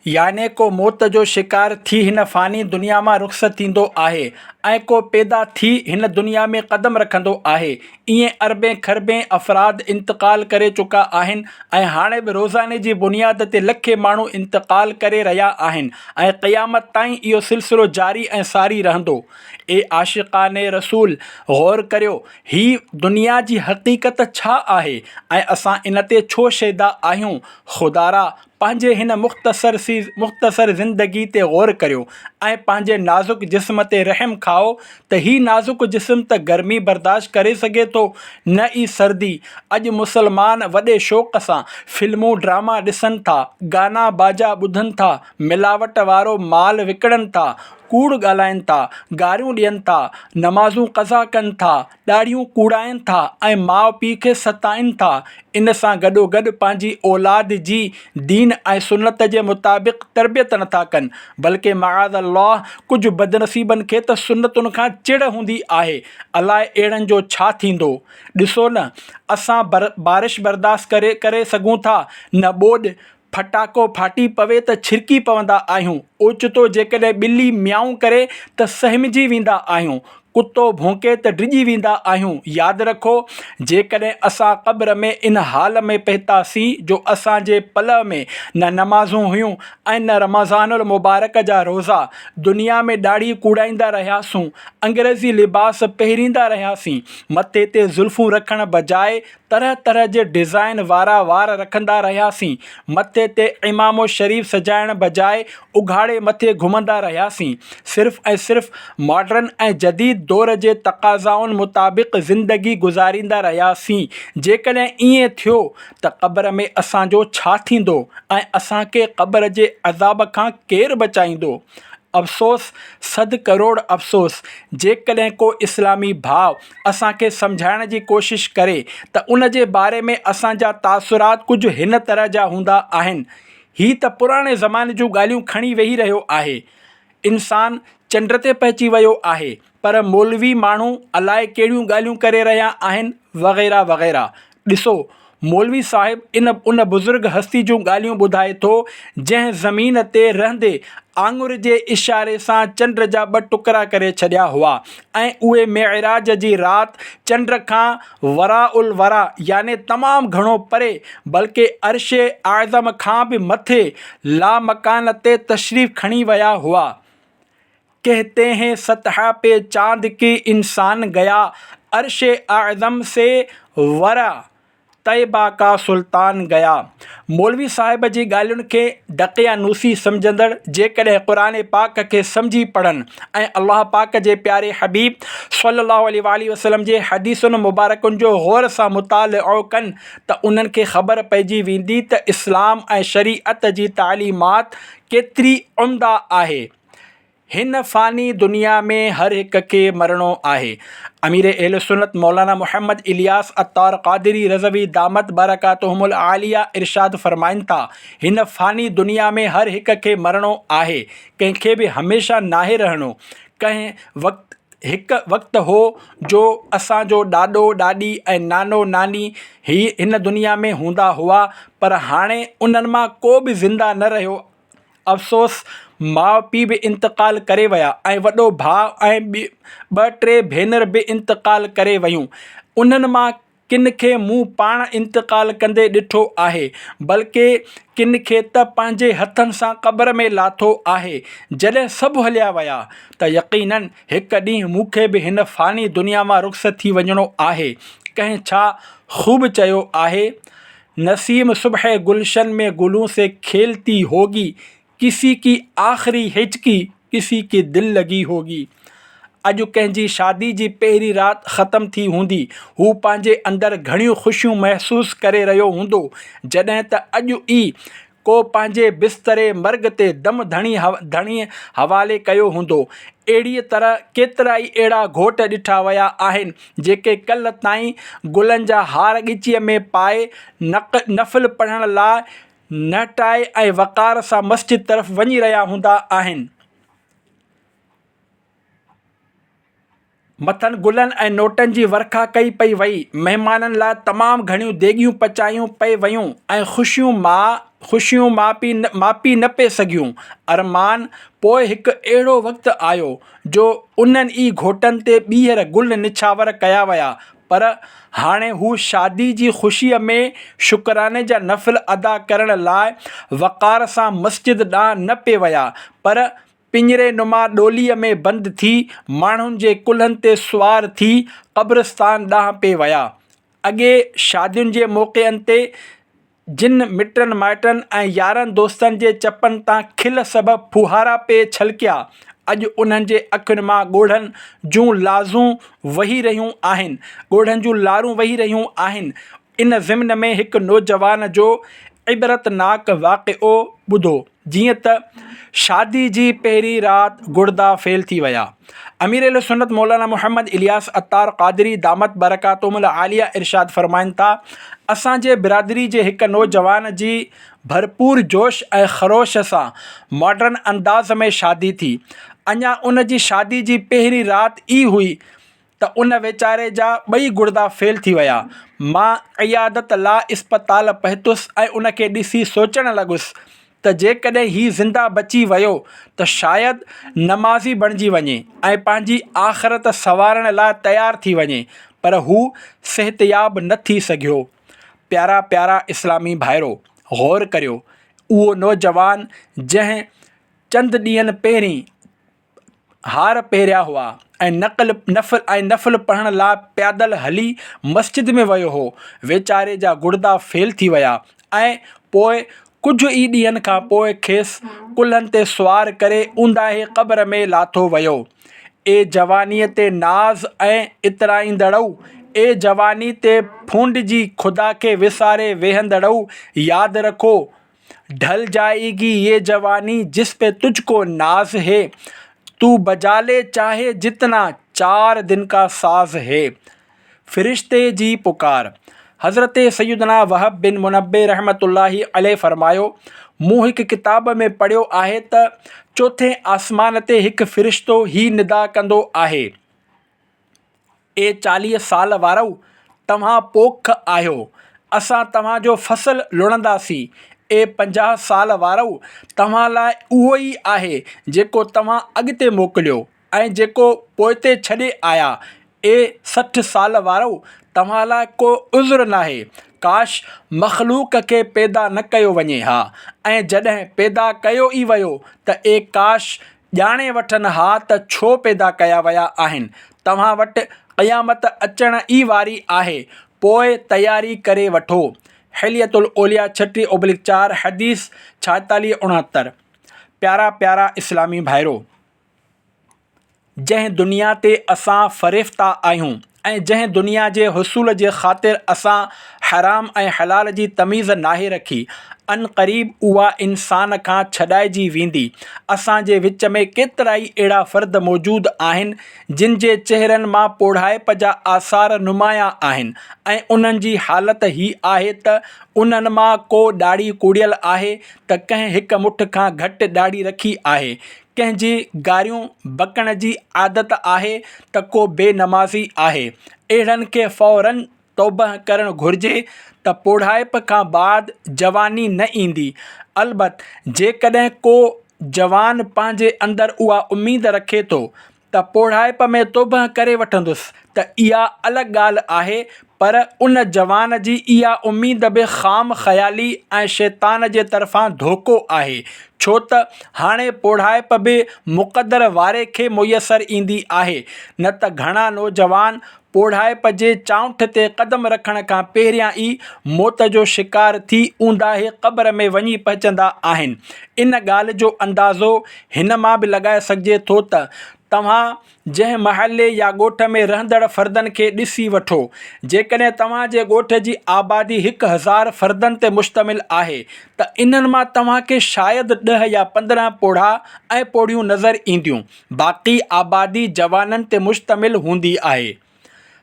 याने को मौत जो शिकार थी हिन फ़ानी दुनिया मां रुख़्सत थींदो आहे ऐं को पैदा थी हिन दुनिया में क़दम रखंदो आहे। ईअं अरबें खरबें अफ़राद इंतक़ाल करे चुका आहिनि ऐं हाणे बि रोज़ाने जी बुनियाद ते लखे माण्हू इंतक़ाल करे रहिया आहिनि ऐं क़यामत ताईं इहो सिलसिलो जारी ऐं सारी रहंदो। ए आशिक़ाने रसूल, गौर करियो, ही दुनिया जी हक़ीक़त छा आहे ऐं असां इन ते छो शैदा आहियूं। खुदारा, पंहिंजे हिन मुख़्तसर ज़िंदगी ते गौर करियो ऐं पंहिंजे नाज़ुक जिस्म ते रहम खाओ त ही नाज़ुक जिस्म त गर्मी बर्दाश्त करे सघे थो, न ई सर्दी। अॼु मुसलमान वॾे शौक़ सां फिल्मूं ड्रामा ॾिसनि था, गाना बाजा ॿुधनि था, मिलावट वारो माल विकिणनि था, कूड़ ॻाल्हाइनि था, गारियूं ॾियनि था, नमाज़ूं क़ज़ा कनि था, ॾाढ़ियूं कूड़ाइनि था ऐं माउ पीउ खे सताइनि था। इन सां गॾोगॾु पंहिंजी औलाद जी दीन ऐं सुन्नत जे मुताबिक़ तरबियत नथा कनि, बल्कि मआज़ अल्लाह कुझु बदनसीबनि खे त सुन्नतुनि खां चिड़ हूंदी आहे। अलाए अहिड़नि जो छा थींदो। ॾिसो न, असां बारिश बर्दाश्त करे सघूं था, न ॿोॾि फटाको फाटी पवे त छिरकी पवंदा आहियूं। ओचितो जेकॾहिं ॿिली म्याऊं करे त सहमजी वेंदा आहियूं, कुतो भौंके त डिॼी वेंदा आहियूं। यादि रखो, जेकॾहिं असां क़ब्र में इन हाल में पहुतासीं जो असांजे पल में न नमाज़ूं हुयूं ऐं न रमज़ानुल मुबारक जा रोज़ा, दुनिया में ॾाढ़ी कूड़ाईंदा रहियासीं, अंग्रेज़ी लिबास पहिरींदा रहियासीं, मथे ते ज़ुल्फ़ूं रखण बजाए तरह तरह जे डिज़ाइन वारा वार रखंदा रहियासीं, मथे ते इमामो शरीफ़ सजाइण बजाए उघाड़े मथे घुमंदा रहियासीं, सिर्फ़ु ऐं सिर्फ़ु मॉडर्न ऐं जदीद दौर जे तक़ाज़ाउनि मुताबिक़ ज़िंदगी गुज़ारींदा रहियासीं। जेकॾहिं ईअं थियो त क़ब्र में असांजो छा थींदो ऐं असांखे क़ब्र जे अज़ाब खां केरु बचाईंदो। अफ़सोस, सद करोड़ अफ़सोस, जेकॾहिं को इस्लामी भाउ असांखे सम्झाइण जी कोशिशि करे त उन जे बारे में असांजा तासुरात कुझु हिन तरह जा हूंदा आहिनि। ही त पुराणे ज़माने जूं ॻाल्हियूं खणी वेही रहियो आहे। इंसानु चंड ते पहुची वियो आहे, पर मौलवी माण्हू अलाए कहिड़ियूं ॻाल्हियूं करे रहिया आहिनि, वग़ैरह वग़ैरह। ॾिसो, मौलवी साहिबु उन बुज़ुर्ग हस्ती जूं ॻाल्हियूं ॿुधाए थो जंहिं ज़मीन ते रहंदे आङुर जे इशारे सां चंड जा 2 टुकड़ा करे छॾिया हुआ ऐं उहे मेराज जी राति चंड खां वराउल वरा याने तमामु घणो परे, बल्कि अर्शे आज़म खां बि मथे ला मकान ते तशरीफ़ खणी विया हुआ। कहते हैं सतह पे चांद के इंसान गया, अर्शे आज़म से वरा तैबा का सुल्तान गया। मौलवी साहिब जी ॻाल्हियुनि खे डकियानूसी सम्झंदड़ जेकॾहिं क़ुर पाक खे सम्झी पढ़नि ऐं अल्लाह पाक जे प्यारे हबीब सल्लल्लाहु अलैहि वसल्लम जे हदीसुनि मुबारकुनि जो गौर सां मुतालिओ कनि त उन्हनि खे ख़बर पइजी वेंदी त इस्लाम ऐं शरीअत जी तालीमात केतिरी उम्दा आहे। हिन फ़ानी दुनिया में हर हिक खे मरणो आहे। अमीर अहले सुन्नत मौलाना मोहम्मद इलियास अत्तार क़ादिरी रज़वी दामत बरकातुहुमुल आलिया इरशाद फ़रमाइनि था, हिन फ़ानी दुनिया में हर हिक खे मरणो आहे, कंहिंखे बि हमेशह नाहे रहणो। कंहिं हिकु वक़्तु हो जो असांजो ॾाॾो ॾाॾी ऐं नानो नानी हिन दुनिया में हूंदा हुआ, पर हाणे उन्हनि मां को बि ज़िंदा न रहियो। अफ़सोस, माउ पीउ बि इंतक़ाल करे विया ऐं वॾो भाउ ऐं ॿ टे भेनर बि इंतक़ाल करे वियूं। उन्हनि मां किन खे मूं पाण इंतक़ाल कंदे ॾिठो आहे, बल्कि किन खे त पंहिंजे हथनि सां क़ब्र में लाथो आहे। जॾहिं सभु हलिया विया त यक़ीनन हिकु ॾींहुं मूंखे बि हिन फ़ानी दुनिया मां रुख़्सत थी वञिणो आहे। कंहिं छा ख़ूब चयो आहे, नसीम सुबह गुलशन में गुलों से खेलती होगी, किसी की आख़िरी हिचकी किसी की दिल लगी होगी। अॼु कंहिंजी शादी जी पहिरीं राति ख़तमु थी हूंदी, हू पंहिंजे अंदरि घणियूं ख़ुशियूं महसूसु करे रहियो हूंदो, जॾहिं त अॼु ई को पंहिंजे बिस्तरे मर्ग ते दम धणी हवाले कयो हूंदो। अहिड़ीअ तरह केतिरा ई अहिड़ा घोट ॾिठा विया आहिनि जेके कल्ह ताईं गुलनि जा हार ॻिचीअ में पाए नफ़िल पढ़ण लाइ नटाए ऐं वक़ार सां मस्जिद तरफ़ वञी रहिया हूंदा आहिनि। मथनि गुलनि ऐं नोटनि जी वर्खा कई पई वई, महिमाननि लाइ तमामु घणियूं देगियूं पचायूं पई वयूं ऐं ख़ुशियूं मापी न पे सघियूं। अरमान पोइ हिकु अहिड़ो वक़्तु आयो जो उन्हनि ई घोटनि ते ॿीहर गुल निछावर कया विया, पर हाणे हू शादी जी ख़ुशीअ में शुक्राने जा नफ़िल अदा करण लाइ वक़ार सां मस्जिद ॾांहुं न पे विया, पर पिंजरे नुमा डोलीअ में बंदि थी माण्हुनि जे कुल्हनि ते सुवार थी क़ब्रिस्तान ॾांहुं पे विया। अॻे शादियुनि जे मौक़नि ते जिन मिटनि माइटनि ऐं यारनि दोस्तनि जे चपनि तां खिल सबबु फुहारा पे छलकिया, अॼु उन्हनि जे अखियुनि मां ॻोढ़नि जूं लारूं वही रहियूं आहिनि। इन ज़िम्न में हिकु नौजवान जो इबरतनाक वाक़िओ ॿुधो, जीअं त शादी जी पहिरीं राति गुर्दा फेल थी विया। अमीर अहले सुन्नत मौलाना मोहम्मद इलियास अत्तार क़ादिरी दामत बरकातुहुमुल आलिया इरशाद फ़रमाइनि था, असांजे बिरादरी जे हिकु नौजवान जी भरपूर जोश ऐं ख़रोश सां मॉडर्न अंदाज़ में शादी थी। अञा उन जी शादी जी पहिरीं राति ई हुई त उन वेचारे जा ॿई गुर्दा फेल थी विया। मां इयादत लाइ इस्पताल पहुतुसि ऐं उन खे ॾिसी सोचणु लॻुसि त जेकॾहिं हीउ ज़िंदा बची वियो त शायदि नमाज़ी बणिजी वञे ऐं पंहिंजी आख़िरत संवारण लाइ तयारु थी वञे, पर हू सिहतयाब न थी सघियो। प्यारा इस्लामी भाइरो, गौर करियो, उहो नौजवान जंहिं चंद ॾींहंनि पहिरीं हार पहिरिया हुआ ऐं नफ़िल पढ़ण लाइ पैदल हली मस्जिद में वियो हो, वेचारे जा गुर्दा फेल थी विया ऐं पोइ कुझु ई ॾींहंनि खां पोइ खेसि कुल्हनि ते सुवार करे ऊंदाहे क़ब्र में लाथो वियो। ए जवानीअ ते नाज़ ऐं इतराईंदड़ऊ, ए जवानी ते फूंड जी खुदा खे विसारे वेहंदड़ऊ, यादि रखो ढल जाएगी ये जवानी जिस पे तुझको नाज है, तू बजा ले चाहे जितना 4 दिन का साज है। फ़रिश्ते जी पुकार। हज़रत सैयदना वहब बिन मुनब्बे रहमतुल्लाहि अलैहि फ़रमायो, मूं हिकु किताब में पढ़ियो आहे त चोथें आसमान ते हिकु फ़रिश्तो ही निदा कंदो आहे, ए 40 साल वारो, तव्हां पोख आहियो, असां तव्हांजो फ़सुलु लुणंदासीं। ए 50 साल वारो, तव्हां लाइ उहो ई आहे जेको तव्हां अॻिते मोकिलियो ऐं जेको पोइते छॾे आया। ए 60 साल वारो, तव्हां लाइ को उज़्र नाहे, काश मख़लूक़ खे पैदा न कयो वञे हा, ऐं जॾहिं पैदा कयो ई वियो त काश ॼाणे वठनि हा त छो पैदा कया विया आहिनि। तव्हां वटि क़यामत अचण ई वारी आहे, पोइ तयारी करे वठो। हिलियतुल औलिया 6/4 हदीस 46-69। प्यारा प्यारा इस्लामी भाइरो, जंहिं दुनिया ते असां फ़रिफ़्ता आहियूं ऐं जंहिं दुनिया जे हुसूल जे ख़ातिर असां हराम ऐं हलाल जी तमीज़ नाहे रखी, अन क़रीब उहा इंसान खां छॾाइजी वेंदी। असांजे विच में केतिरा ई अहिड़ा फ़र्द मौजूदु आहिनि जिन जे चहिरनि मां पोढ़ाइप जा आसार नुमाया आहिनि ऐं उन्हनि जी हालत ही आहे त उन्हनि मां को ॾाढ़ी कुड़ियल आहे त कंहिं हिक मुठ खां घटि ॾाढ़ी रखी आहे, कंहिंजी गारियूं बकण जी आदत आहे त को बेनमाज़ी आहे। अहिड़नि खे फ़ौरन तौबह करणु घुरिजे त पोढ़ाइप खां बाद जवानी न ईंदी। अलबत्त जेकॾहिं को जवान पंहिंजे अंदरि उहा उमेद रखे थो त पोढ़ाइप में तौबह करे वठंदुसि त इहा अलॻि ॻाल्हि आहे, पर उन जवान जी इहा उमेद बि ख़ाम ख़याली ऐं शैतान जे तरफ़ां धोखो आहे, छो त हाणे पोढ़ाइप बि मुक़दर वारे खे मुयसरु ईंदी आहे। न त घणा नौजवान पोढ़ाइप जे चांउठ ते क़दम रखण खां पहिरियां ई मौत जो शिकार थी ऊंदाहे क़ब्र में वञी पहुचंदा आहिनि। इन ॻाल्हि जो अंदाज़ो हिन मां बि लॻाए सघिजे थो त तव्हां जंहिं महल्ले या ॻोठ में रहंदड़ फ़र्दनि खे ॾिसी वठो। जेकॾहिं तव्हांजे ॻोठ जी आबादी 1000 फ़र्दनि ते मुश्तमिल आहे त इन्हनि मां तव्हांखे शायदि 10 या 15 पोढ़ा ऐं पोढ़ियूं नज़र ईंदियूं। बाक़ी आबादी जवाननि ते मुश्तमिल हूंदी आहे।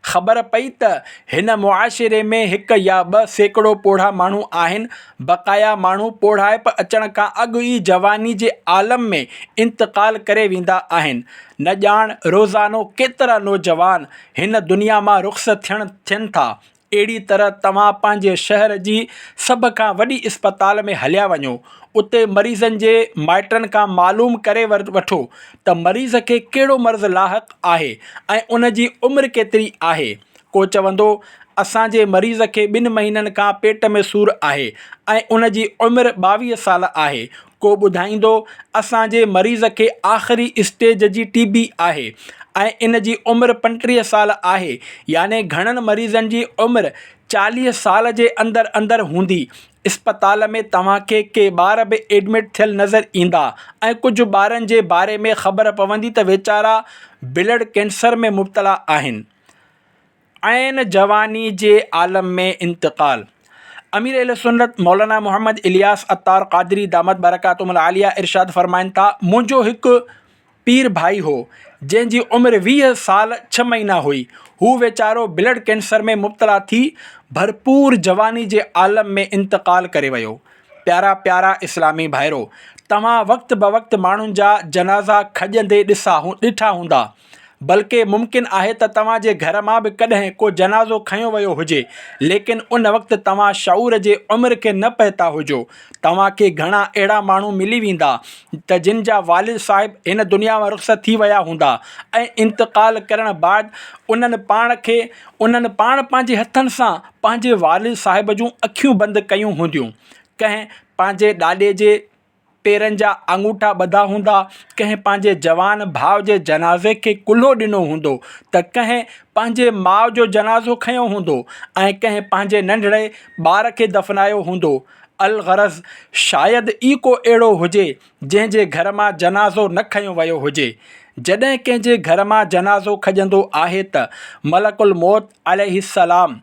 ख़बर पई त हिन मुआशिरे में 1 या 2 सैकड़ो पोढ़ा माण्हू आहिनि। बक़ाया माण्हू पोढ़ाइप अचण खां अॻु ई जवानी जे आलम में इंतक़ाल करे वेंदा आहिनि। न ॼाण रोज़ानो केतिरा नौजवान हिन दुनिया मां रुख़्सत थियनि था। अहिड़ी तरह तव्हां पंहिंजे शहर जी सभ खां वॾी इस्पताल में हलिया वञो। उते मरीज़नि जे माइटनि खां मालूम करे वठो त मरीज़ खे कहिड़ो मर्ज़ु लाहिक़ आहे ऐं उन जी उमिरि केतिरी आहे। को चवंदो असांजे मरीज़ खे 2 महीननि खां पेट में सूरु आहे ऐं उन जी उमिरि 22 साल आहे। को ॿुधाईंदो असांजे मरीज़ खे आख़िरी स्टेज जी TB आहे ऐं इन जी उमिरि 35 साल आहे। याने घणनि मरीज़नि जी उमिरि 40 साल जे अंदरि हूंदी। इस्पताल में तव्हांखे के ॿार बि एडमिट थियल नज़र ईंदा ऐं कुझु ॿारनि जे बारे में ख़बर पवंदी त वीचारा ब्लड कैंसर में मुब्तला आहिनि। ऐं जवानी जे आलम में इंतक़ाल। अमीर अहले सुन्नत मौलाना मोहम्मद इलियास अत्तार क़ादरी दामत बरकातुहुल आलिया इरशाद फ़रमाइनि था, मुंहिंजो हिकु पीर भाई हो जंहिंजी उमिरि 20 साल 6 महीना हुई। हू वीचारो ब्लड कैंसर में मुब्तला थी भरपूर जवानी जे आलम में इंतक़ाल करे वियो। प्यारा प्यारा इस्लामी भाइरो, तव्हां वक़्त ब वक़्त माण्हुनि जा जनाज़ा खॼंदे ॾिठा हूंदा। बल्कि मुमकिन आहे त तव्हांजे घर मां बि कॾहिं को जनाज़ो खंयो वियो हुजे, लेकिन उन वक़्तु तव्हां शऊर जे उमिरि खे न पहुता हुजो। तव्हांखे घणा अहिड़ा माण्हू मिली वेंदा त जिन जा वालिद साहिब हिन दुनिया मां रुख़्सत थी विया हूंदा ऐं इंतक़ाल करण बाद उन्हनि पाण पंहिंजे हथनि सां पंहिंजे वालिद साहिब जूं अखियूं बंदि कयूं हूंदियूं। कंहिं पंहिंजे ॾाॾे जे पेरनि जा अंगूठा ॿधा हूंदा, कंहिं पंहिंजे जवान भाउ जे जनाज़े खे कुल्हो ॾिनो हूंदो, त कंहिं पंहिंजे माउ जो जनाज़ो खंयो हूंदो ऐं कंहिं पंहिंजे नंढड़े ॿार खे दफ़नायो हूंदो। अलग़रज़ शायदि ई को अहिड़ो हुजे जंहिंजे घर मां जनाज़ो न खंयो वियो हुजे। जॾहिं कंहिंजे घर मां जनाज़ो खॼंदो आहे त मलकुल मौत अलैहिस्सलाम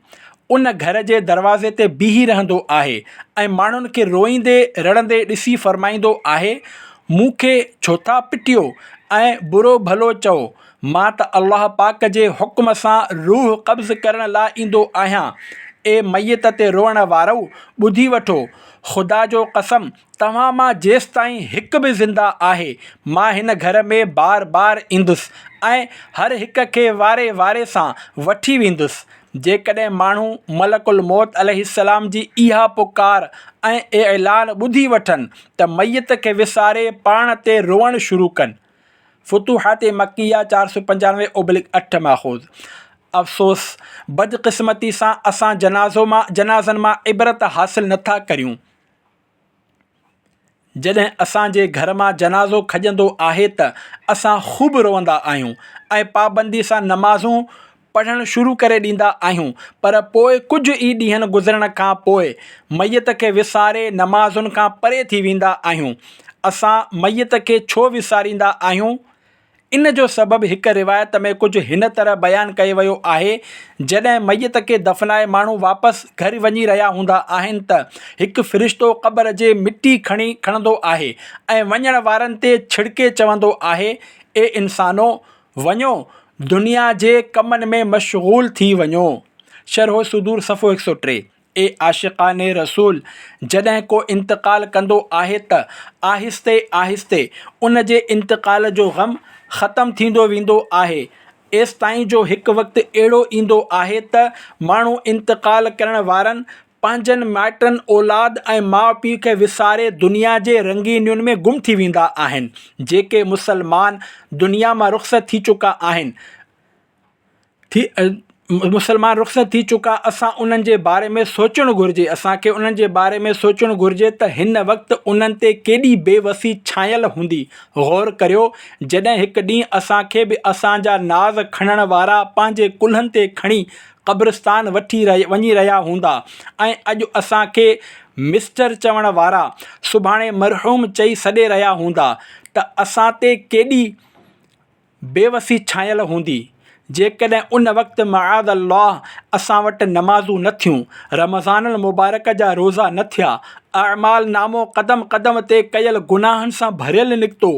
उन घर जे दरवाज़े ते बीही रहंदो आहे ऐं माण्हुनि खे रोईंदे रड़ंदे ॾिसी फ़रमाईंदो आहे, मूंखे छो था पिटियो ऐं बुरो भलो चओ। मां त अल्लाह पाक जे हुक्म सां रूह क़ब्ज़ करण लाइ ईंदो आहियां। ए मैयत ते रोअण वारो, ॿुधी वठो, ख़ुदा जो कसम तव्हां मां जेसि ताईं हिकु बि ज़िंदा आहे, मां हिन घर में बार बार ईंदुसि ऐं हर हिक खे वारे वारे सां वठी वेंदुसि। जेकॾहिं माण्हू मलकुल मौत अलैहिस्सलाम जी इहा पुकार ऐं ऐलान ॿुधी वठनि त मैयत खे विसारे पाण ते रोअणु शुरू कनि। फुतूहात मक्किया 495/8 माख़ूज़। अफ़सोस, बदक़िस्मती सां असां जनाज़नि मां इबरत हासिल नथा करियूं। जॾहिं असांजे घर मां जनाज़ो खॼंदो आहे त असां ख़ूब रोअंदा आहियूं ऐं पाबंदी सां नमाज़ूं पढ़णु शुरू करे ॾींदा आहियूं। पर पोइ कुझु ई ॾींहंनि गुज़रण खां पोइ मैयत खे विसारे नमाज़ुनि खां परे थी वेंदा आहियूं। असां मैयत खे छो विसारींदा आहियूं? इन जो सबबु हिकु रिवायत में कुझु हिन तरह बयानु कयो वियो आहे। जॾहिं मैयत खे दफ़नाए माण्हू वापसि घर वञी रहिया हूंदा आहिनि त हिकु फ़रिश्तो क़बर जे मिटी खणंदो आहे ऐं वञण वारनि ते छिड़के चवंदो आहे, ए इंसानो, वञो दुनिया जे कमनि में मशगूल थी वञो। शरह सुदूर सफ़ो 103। ए आशिक़ाने रसूल, जॾहिं को इंतकाल कंदो आहे त आहिस्ते आहिस्ते उन जे इंतकाल जो ग़म ख़तमु थींदो वेंदो आहे। एसि ताईं जो हिकु वक़्तु अहिड़ो ईंदो आहे त माण्हू इंतकाल करण वारनि पंहिंजनि माइटनि औलाद ऐं माउ पीउ खे विसारे दुनिया जे रंगीनियुनि में गुम थी वेंदा आहिनि। जेके मुसलमान दुनिया मां रुख़्सत थी चुका आहिनि रुख़्सत थी चुका, असां उन्हनि जे बारे में सोचणु घुरिजे। असांखे उन्हनि जे बारे में सोचणु घुरिजे त हिन वक़्तु उन्हनि ते केॾी बेवसी छायल हूंदी। गौर करियो, जॾहिं हिकु ॾींहुं असांखे बि असांजा नाज़ खणण वारा पंहिंजे कुल्हनि ते खणी क़ब्रिस्तान वञी रहिया हूंदा ऐं अॼु असांखे मिस्टर चवण वारा सुभाणे मरहूम चई सॾे रहिया हूंदा त असां ते केॾी बेवसी छायल हूंदी। जेकॾहिं उन वक़्तु मआज़ अल्लाह असां वटि नमाज़ूं न थियूं, रमज़ान मुबारक जा रोज़ा न थिया, अमाल नामो क़दम क़दम ते कयल गुनाहनि सां भरियल निकितो,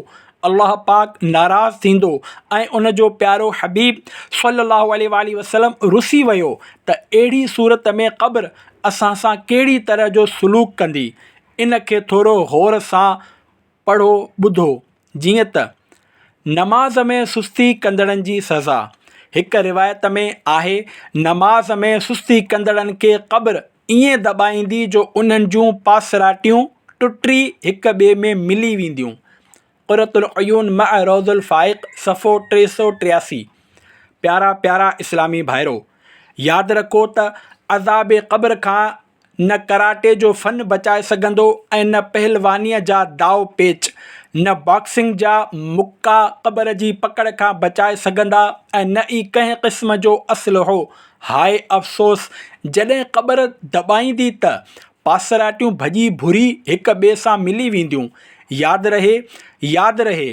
अल्लाह पाक नाराज़ थींदो ऐं उन जो प्यारो हबीब सल्लल्लाहु अलैहि वसल्लम रुसी वियो त अहिड़ी सूरत में क़ब्र असां सां कहिड़ी तरह जो सलूक कंदी। इन खे थोरो गौर सां पढ़ो ॿुधो। जीअं त नमाज़ में सुस्ती कंदड़नि जी सज़ा। हिकु रिवायत में आहे, नमाज़ में सुस्ती कंदड़नि खे क़ब्र ईअं दॿाईंदी जो उन्हनि जूं पासराटियूं टुटी हिक ॿिए में मिली वेंदियूं। क़ुरतुल अयून मअ रौज़ुल फ़ाइक़ सफ़ो 383। प्यारा प्यारा इस्लामी भाइरो, यादि रखो त अज़ाब क़ब्र खां न कराटे जो फ़न बचाए सघंदो ऐं न पहलवानीअ जा दाव पेच, न बॉक्सिंग जा मुक्का क़ब्र जी पकड़ खां बचाए सघंदा ऐं न ई कंहिं क़िस्म जो असलहो। हाय अफ़सोस, जॾहिं क़ब्र दॿाईंदी त पासराटियूं भॼी भुरी हिक ॿिए सां मिली वेंदियूं। यादि रहे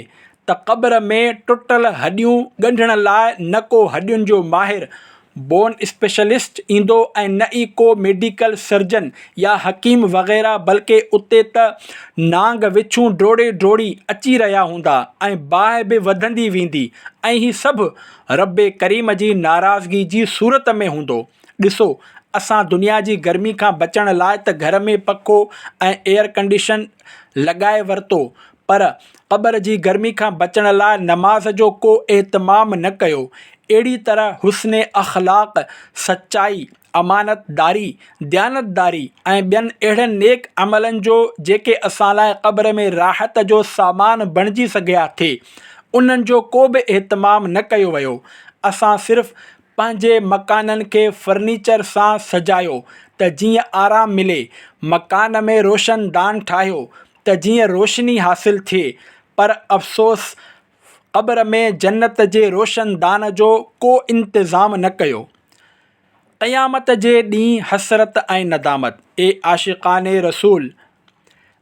त क़ब्र में टुटल हॾियूं ॻंढण लाइ न को हॾियुनि जो माहिर बोन स्पेशलिस्ट ईंदो ऐं न ई को मेडिकल सर्जन या हकीम वग़ैरह, बल्कि उते त नांग विछूं डोड़ी अची रहिया हूंदा ऐं बाहि बि वधंदी वेंदी ऐं ही सभु रब करीम जी नाराज़गी जी सूरत में हूंदो। ॾिसो, असां दुनिया जी गर्मी खां बचण लाइ त घर में पखो ऐं एयर कंडीशन लॻाए वरितो, पर क़ब्र जी गर्मी खां बचण लाइ नमाज़ जो को एहतमाम न कयो। अहिड़ी तरह हुस्ने अख़लाक़, सचाई, अमानतदारी, दयानतदारी ऐं ॿियनि अहिड़नि नेक अमलनि जो जेके असां लाइ क़ब्र में राहत जो सामान बणिजी सघिया थे, उन्हनि जो को बि एहतमाम न कयो वियो। असां सिर्फ़ु पंहिंजे मकाननि खे फर्नीचर सां सजायो त जीअं आराम मिले, मकान में रोशनदान ठाहियो त जीअं रोशनी हासिल थिए, पर अफ़सोस क़ब्र में जन्नत जे रोशनदान जो को इंतज़ाम न कयो। क़यामत जे ॾींहुं हसरत ऐं नदामत। ए आशिक़ाने रसूल,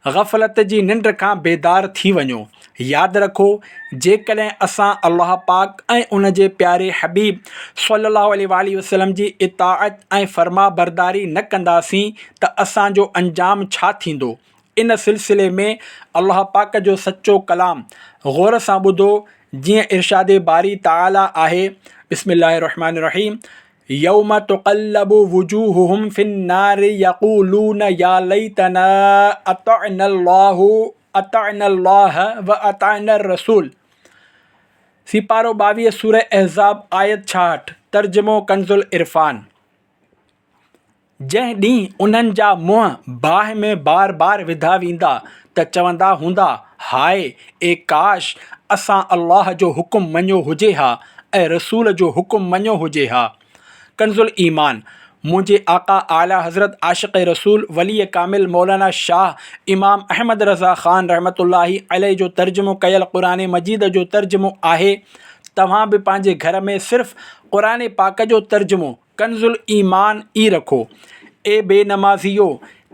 ग़फ़लत जी निंड खां बेदार थी वञो। यादि रखो, जेकॾहिं असां अल्लाह पाक ऐं उन जे प्यारे हबीब सल्लल्लाहु अलैहि वसल्लम जी इताअत ऐं फ़र्मा बरदारी न कंदासीं त असांजो अंजाम छा थींदो। इन सिलसिले में अल्लाह पाक जो सचो कलाम गौर सां ॿुधो। जीअं इरशादे बारी ताला आहे, बिस्मिल्लाहिर्रहमानिर्रहीम, यौम तुक़ल्लबु वुजूहुहुम फिन्नारि यक़ूलून या लैतना अतअनल्लाह व अतअनर रसूल। सिपारो 22 सूरह अहज़ाब आयत 66। तर्जुमो कंज़ुल इरफ़ान। जंहिं ॾींहुं उन्हनि जा मुंहं बाहि में बार बार विधा वेंदा त चवंदा हूंदा, हाय ए काश असां अल्लाह जो हुकुम मञियो हुजे हा ऐं रसूल जो हुकुम मञियो हुजे हा। कंज़ुल ईमान। मुझे आका आला हज़रत आशिक़ रसूल वली कामिल मौलाना शाह इमाम अहमद रज़ा ख़ान रहमतुल्लाहि अलैह जो तर्जुमो कयल क़ुरान मजीद जो तर्जुमो आहे। तव्हां बि पंहिंजे घर में सिर्फ़ क़ुरान पाक जो तर्जुमो कंज़ुल ईमान ई रखो। ए बेनमाज़ियो,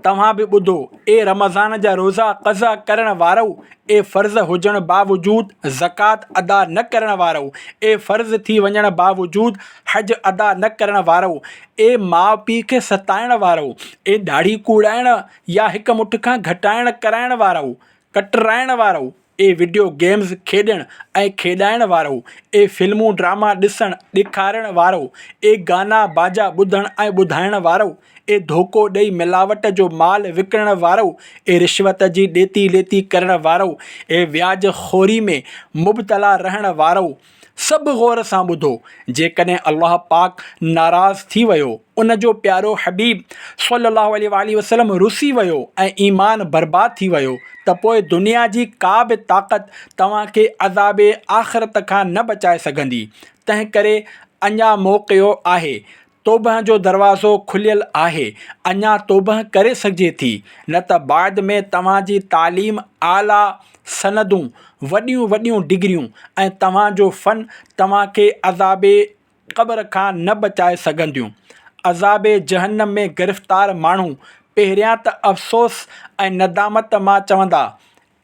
तव्हां बि ॿुधो। ए रमज़ान जा रोज़ा क़ज़ा करण वारो, ए फ़र्ज़ हुजण बावजूदु ज़कात अदा न करण वारो, ए फ़र्ज़ थी वञण बावजूदु हज अदा न करण वारो, ए माउ पीउ खे सताइण वारो, ए दाढ़ी कूड़ाइण या हिकु मुठ खां घटाइण कराइण वारो, कटराइण वारो, ए वीडियो गेम्स खेॾण ऐं खेॾाइण वारो, ए फिल्मूं ड्रामा ॾिसण ॾेखारण वारो, ए गाना बाजा ॿुधण ऐं ॿुधाइण वारो, ए धोखो ॾेई मिलावट जो माल विकिणण वारो, ए रिश्वत जी ॾेती लेती करण वारो, ए व्याज खोरी में मुबतला रहण वारो। सभु गौर सां ॿुधो। जेकॾहिं अल्लाह पाक नाराज़ थी वियो, उन जो प्यारो हबीब सल्लल्लाहु अलैहि वसल्लम रुसी वियो ऐं ईमान बर्बाद थी वियो, त पोइ दुनिया जी का बि ताक़त तव्हांखे अज़ाबे आख़िरत खां न बचाए सघंदी। तंहिं करे अञा मौक़ो आहे। तौबह जो दरवाज़ो खुलियल आहे। अञा तौबह करे सघिजे थी, न त बाद में तव्हांजी तालीम, आला सनदूं, वॾियूं वॾियूं डिग्रियूं ऐं तव्हांजो फ़न तव्हांखे अज़ाबे क़ब्र खां न बचाए सघंदियूं। अज़ाबे जहन्नम में गिरफ़्तार माण्हू पहिरियां त अफ़सोस ऐं नदामत मां चवंदा,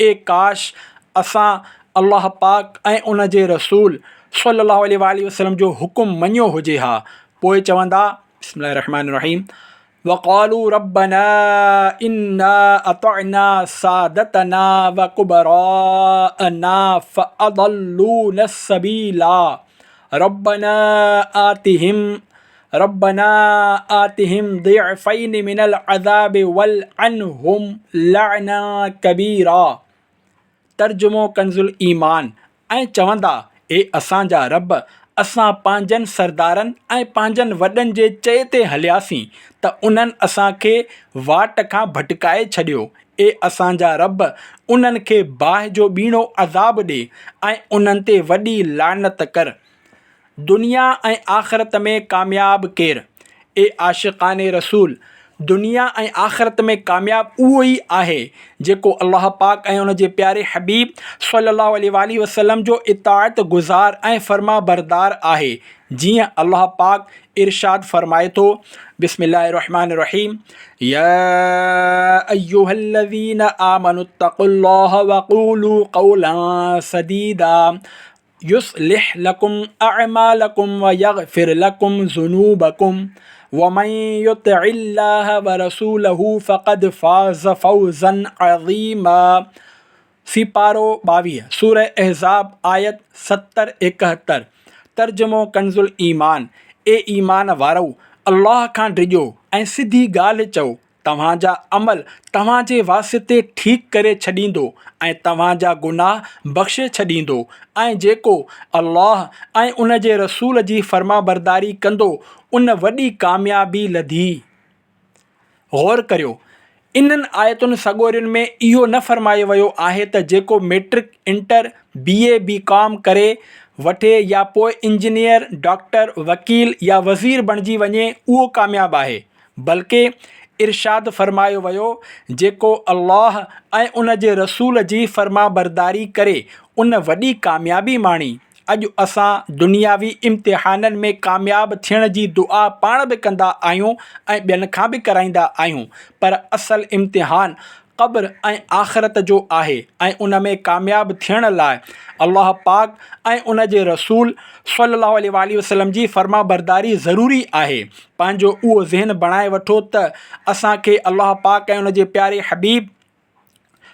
ए काश असां अल्लाह पाक ऐं उन जे रसूल सल्लल्लाहु अलैहि वसल्लम जो हुकुम मञियो हुजे हा। पोइ चवंदा, बिस्मिल्लाहिर्रहमानिर्रहीम, वक़ालू रब्बना इन्ना अतअना सादतना व कुबराअना फ़अदल्लूना सबीला रब्बना आतिहिम ज़िअफ़ैन मिनल अज़ाबि वलअनहुम लअना कबीरा। तर्जुमो कंज़ुल ईमान। ऐं चवंदा, ए असांजा रब, असां पंहिंजनि सरदारनि ऐं पंहिंजनि वॾनि जे चए ते हलियासीं त उन्हनि असांखे वाट खां भटकाए छॾियो। ए असांजा रब, उन्हनि खे बाहि जो ॿीणो अज़ाब ॾे ऐं उन्हनि ते वॾी लानत कर। दुनिया ऐं आख़िरत में कामयाबु केरु? ए आशिक़ाने रसूल, दुनिया ऐं आख़िरत में कामयाबु उहो ई आहे जेको अल्लाह पाक ऐं उन जे प्यारे हबीब सल्लल्लाहु अलैहि वसल्लम जो इताअत गुज़ार ऐं फ़र्मा बरदार आहे। जीअं अल्लाह पाक इरशाद फ़रमाए थो, बिस्मिल्लाहिर्रहमानिर्रहीम, या अय्युहल्लज़ीना आमनुत्तक़ुल्लाह वक़ूलू क़ौलन सदीदा युस्लिह लकुम अअमालकुम व यग़फिर लकुम ज़ुनूबकुम वमन युतिइल्लाह व रसूलहू फ़क़द फ़ाज़ फ़ौज़न अज़ीमा। सिपारो 22 सूरह अहज़ाब आयत 70-71। तर्जुमो कंज़ुल ईमान। ए ईमान वारो, अल्लाह खां डिॼो ऐं सिधी ॻाल्हि चओ। तव्हांजा अमल तव्हांजे वास्ते ठीकु करे छॾींदो ऐं तव्हांजा गुनाह बख़्शे छॾींदो। ऐं जेको अल्लाह ऐं उन जे रसूल जी फ़र्माबरदारी कंदो, उन वॾी कामयाबी लधी। गौर करियो, इन्हनि आयतुनि सॻोरियुनि में इहो न फ़रमायो वियो आहे त जेको मैट्रिक, इंटर, BA BCom करे वठे या पोइ इंजीनियर, डॉक्टर, वकील या वज़ीर बणिजी वञे उहो कामयाबु आहे, बल्कि इरशाद फ़रमायो वियो, जेको अल्लाह ऐं उन जे रसूल जी फ़र्माबरदारी करे उन वॾी कामयाबी माणी। अॼु असां दुनियावी इम्तिहाननि में कामयाबु थियण जी दुआ पाण बि कंदा आहियूं ऐं ॿियनि खां बि कराईंदा आहियूं, पर असलु इम्तिहान क़ब्र ऐं आख़िरत जो आहे ऐं उन में कामयाबु थियण लाइ अल्लाह पाक ऐं उन जे रसूल सल्लल्लाहु अलैहि वसल्लम जी फ़र्माबरदारी ज़रूरी आहे। पंहिंजो उहो ज़हन बणाए वठो त असांखे अल्लाह पाक ऐं उन जे प्यारे हबीब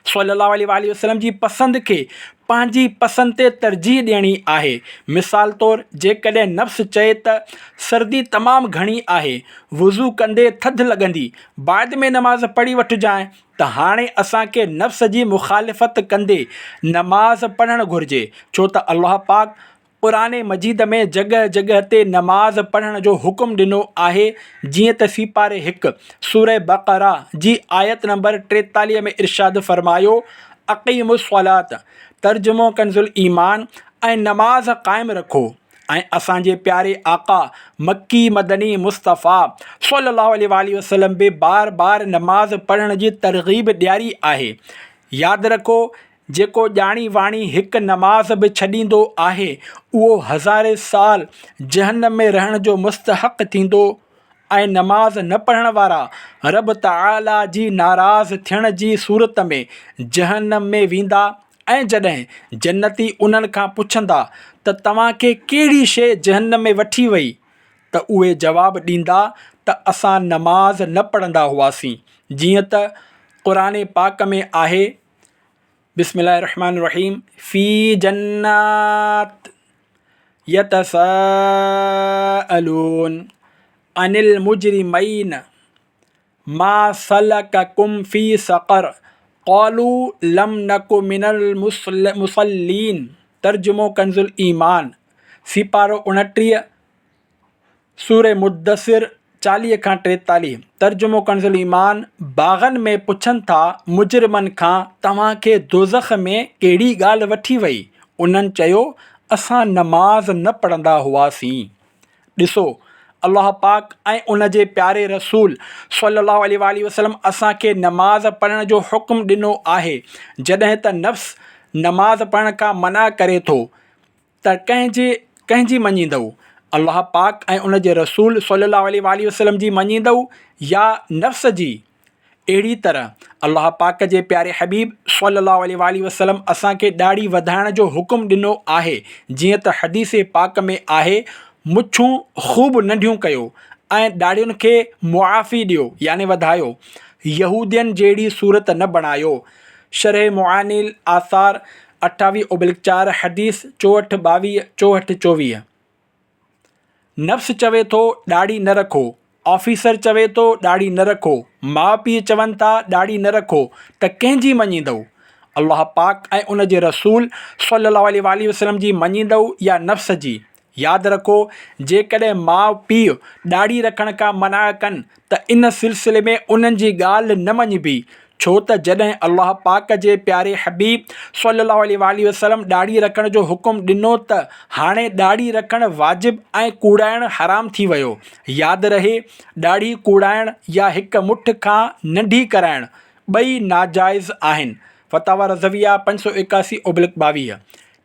सल्लल्लाहु अलैहि वसल्लम जी पसंदि खे पंहिंजी पसंदि ते तरजीह ॾियणी आहे। मिसाल तौरु, जेकॾहिं नफ़्स चए त सर्दी तमामु घणी आहे, वुज़ू कंदे थधि लॻंदी, बाद में नमाज़ पढ़ी वठिजांइ, त हाणे असांखे नफ़्स जी मुखालिफ़त कंदे नमाज़ पढ़णु घुरिजे, छो त अल्लाह पाक क़ुरान मजीद में जॻह जॻह ते नमाज़ पढ़ण जो हुकुम ॾिनो आहे। जीअं त सिपारे 1 सूरह बक़रा जी आयत नंबर 43 में इरशाद फ़रमायो, अक़ीमुस्सलात। तर्जुमो कंज़ुल ईमान। ऐं नमाज़ क़ाइमु रखो। ऐं असांजे प्यारे आका मक्की मदनी मुस्तफ़ा सल्लल्लाहु अलैहि वसल्लम बि बार बार नमाज़ पढ़ण जी तरग़ीब ॾियारी आहे। यादि रखो, जेको ॼाणी वाणी हिकु नमाज़ बि छॾींदो आहे उहो हज़ारे साल जहन्नम में रहण जो मुस्तहक़ थींदो ऐं नमाज़ न पढ़ण वारा रब तआला जी नाराज़ थियण जी सूरत में जहन्नम में वेंदा। ऐं जॾहिं जन्नती उन्हनि खां पुछंदा त तव्हांखे कहिड़ी शइ जहन्नम में वठी वई, त उहे जवाबु ॾींदा त असां नमाज़ न पढ़ंदा हुआसीं। जीअं त क़ुरान पाक में आहे, बिस्मिल्लाहिर्रहमानिर्रहीम, फ़ी जन्नात यतसाअलून अनिल मुजरिमीन मा सलककुम फ़ी सक़र क़ालू लम नकु मिनल मुसल्लीन। तर्जुमो कंज़ुल ईमान, सिपारो 29, सूरह मुद्दसिर 40 खां 43। तर्जुमो कंज़ुल ईमान, बाग़नि में पुछनि था मुजरिमनि खां तव्हांखे दोज़ख में कहिड़ी ॻाल्हि वठी वई। उन्हनि चयो, असां नमाज़ न पढ़ंदा हुआसीं। ॾिसो, अल्लाह पाक ऐं उन जे प्यारे रसूल सल्लल्लाहु अलैहि वसल्लम असांखे नमाज़ पढ़ण जो हुकुम ॾिनो आहे। जॾहिं त नफ़्स नमाज़ पढ़ण खां मना करे थो त कंहिंजी मञींदव? अल्लाह पाक ऐं उन जे रसूल सल्लल्लाहु अलैहि वसल्लम जी मञींदव या नफ़्स जी? अहिड़ी तरह अल्लाह पाक जे प्यारे हबीब सल्लल्लाहु अलैहि वसल्लम असांखे ॾाढ़ी वधाइण जो हुकुम ॾिनो आहे। जीअं त हदीस पाक में आहे, मुछूं ख़ूब नंढियूं कयो ऐं ॾाढ़ियुनि खे मुआफ़ी ॾियो याने वधायो। यहूदियन जहिड़ी सूरत न बणायो। शरह मुआनिल आसार 28/4 हदीस 64, 22, 64। नफ़्स चवे थो ॾाढ़ी न रखो, ऑफिसर चवे थो ॾाढ़ी न रखो, माउ पीउ चवनि था ॾाढ़ी न रखो, त कंहिंजी मञींदव? अल्लाह पाक ऐं उन जे रसूल सल्लल्लाहु अलैहि वसल्लम जी मञींदव या नफ़्स जी? यादि रखो, जेकॾहिं माउ पीउ ॾाढ़ी रखण खां मना कनि त इन सिलसिले में उन्हनि जी ॻाल्हि न मञिबी। छो त जॾहिं अल्लाह पाक जे प्यारे हबीब सल्लल्लाहु अलैहि वसल्लम ॾाढ़ी रखण जो हुकुम ॾिनो त हाणे ॾाढ़ी रखणु वाजिबु ऐं कूड़ाइणु हराम थी वियो। यादि रहे, ॾाढ़ी कूड़ाइणु या हिकु मुठ खां नंढी कराइणु ॿई नाजाइज़ आहिनि। फ़तावा रज़विया 581/22।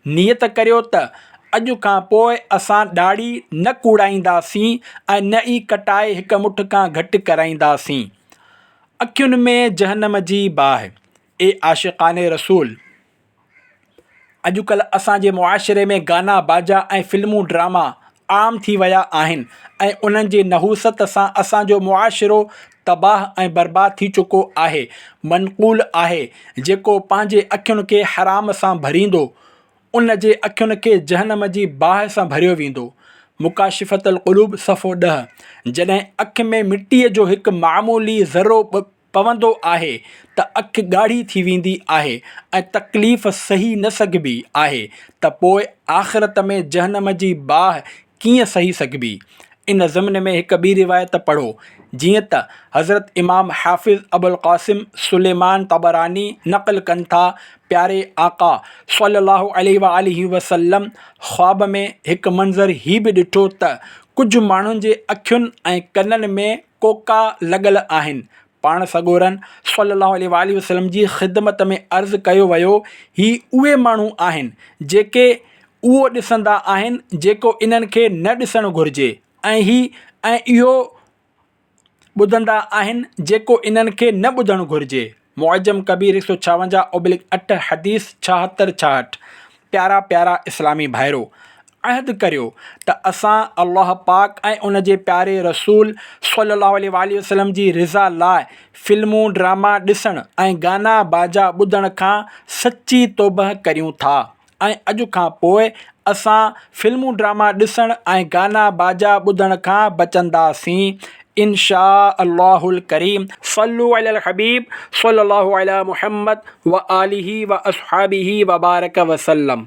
नियत करियो त अॼु खां पोइ असां ॾाढ़ी न कूड़ाईंदासीं ऐं न ई कटाए हिकु मुठ खां घटि कराईंदासीं। अखियुनि में जहन्नम जी बाहि। ए आशिक़ाने रसूल, अॼुकल्ह असांजे मुआशिरे में गाना बाजा ऐं फिल्मूं ड्रामा आम थी विया आहिनि ऐं उन्हनि जी नहूसत सां असांजो मुआशिरो तबाह ऐं बर्बाद थी चुको आहे। मनक़ूल आहे, जेको पंहिंजे अखियुनि खे हराम सां भरींदो उन जे अखियुनि खे जहन्नम जी बाहि सां भरियो वेंदो। मुकाशिफ़तुल क़ुलूब सफ़ो 10। जॾहिं अखि में मिटीअ जो हिकु मामूली ज़रो पवंदो आहे त अखि ॻाढ़ी थी वेंदी आहे ऐं तकलीफ़ सही न सघिबी आहे, त पोइ आख़िरत में जहन्नम जी बाहि कीअं सही सघिबी? इन ज़िम्न में हिकु ॿी रिवायत पढ़ो, जीअं त हज़रत इमाम हाफ़िज़ अबुल क़ासिम सुलेमान तबरानी नक़ल कनि था, प्यारे आका सल्लल्लाहु अलैहि वसल्लम ख़्वाब में हिकु मंज़र ही बि ॾिठो त कुझु माण्हुनि जे अखियुनि ऐं कननि में कोका लॻल आहिनि। पाण सॻोरन सल्लल्लाहु अलैहि वसल्लम जी ख़िदमत में अर्ज़ु कयो वियो, ही उहे माण्हू आहिनि जेके उहो ॾिसंदा आहिनि जेको इन्हनि खे न ॾिसणु घुरिजे ऐं इहो ॿुधंदा आहिनि जेको इन्हनि खे न ॿुधणु घुरिजे। मुअज्जम कबीर 156/8 हदीस 76-66। प्यारा प्यारा इस्लामी भाइरो, अहद करियो त असां अल्लाह पाक ऐं उन जे प्यारे रसूल सल्लल्लाहु अलैहि वसल्लम जी रिज़ा लाइ फिल्मूं ड्रामा ॾिसण ऐं गाना बाजा ॿुधण खां सची तौबह करियूं था ऐं अॼु खां पोइ असां फिल्मूं ड्रामा ॾिसण ऐं गाना बाजा ॿुधण खां बचंदासीं इंशा अल्लाहुल करीम। सल्लु अलल हबीब सल्लल्लाहु अला मुहम्मद व आलिहि व अस्हाबिहि व बारक वसल्लम।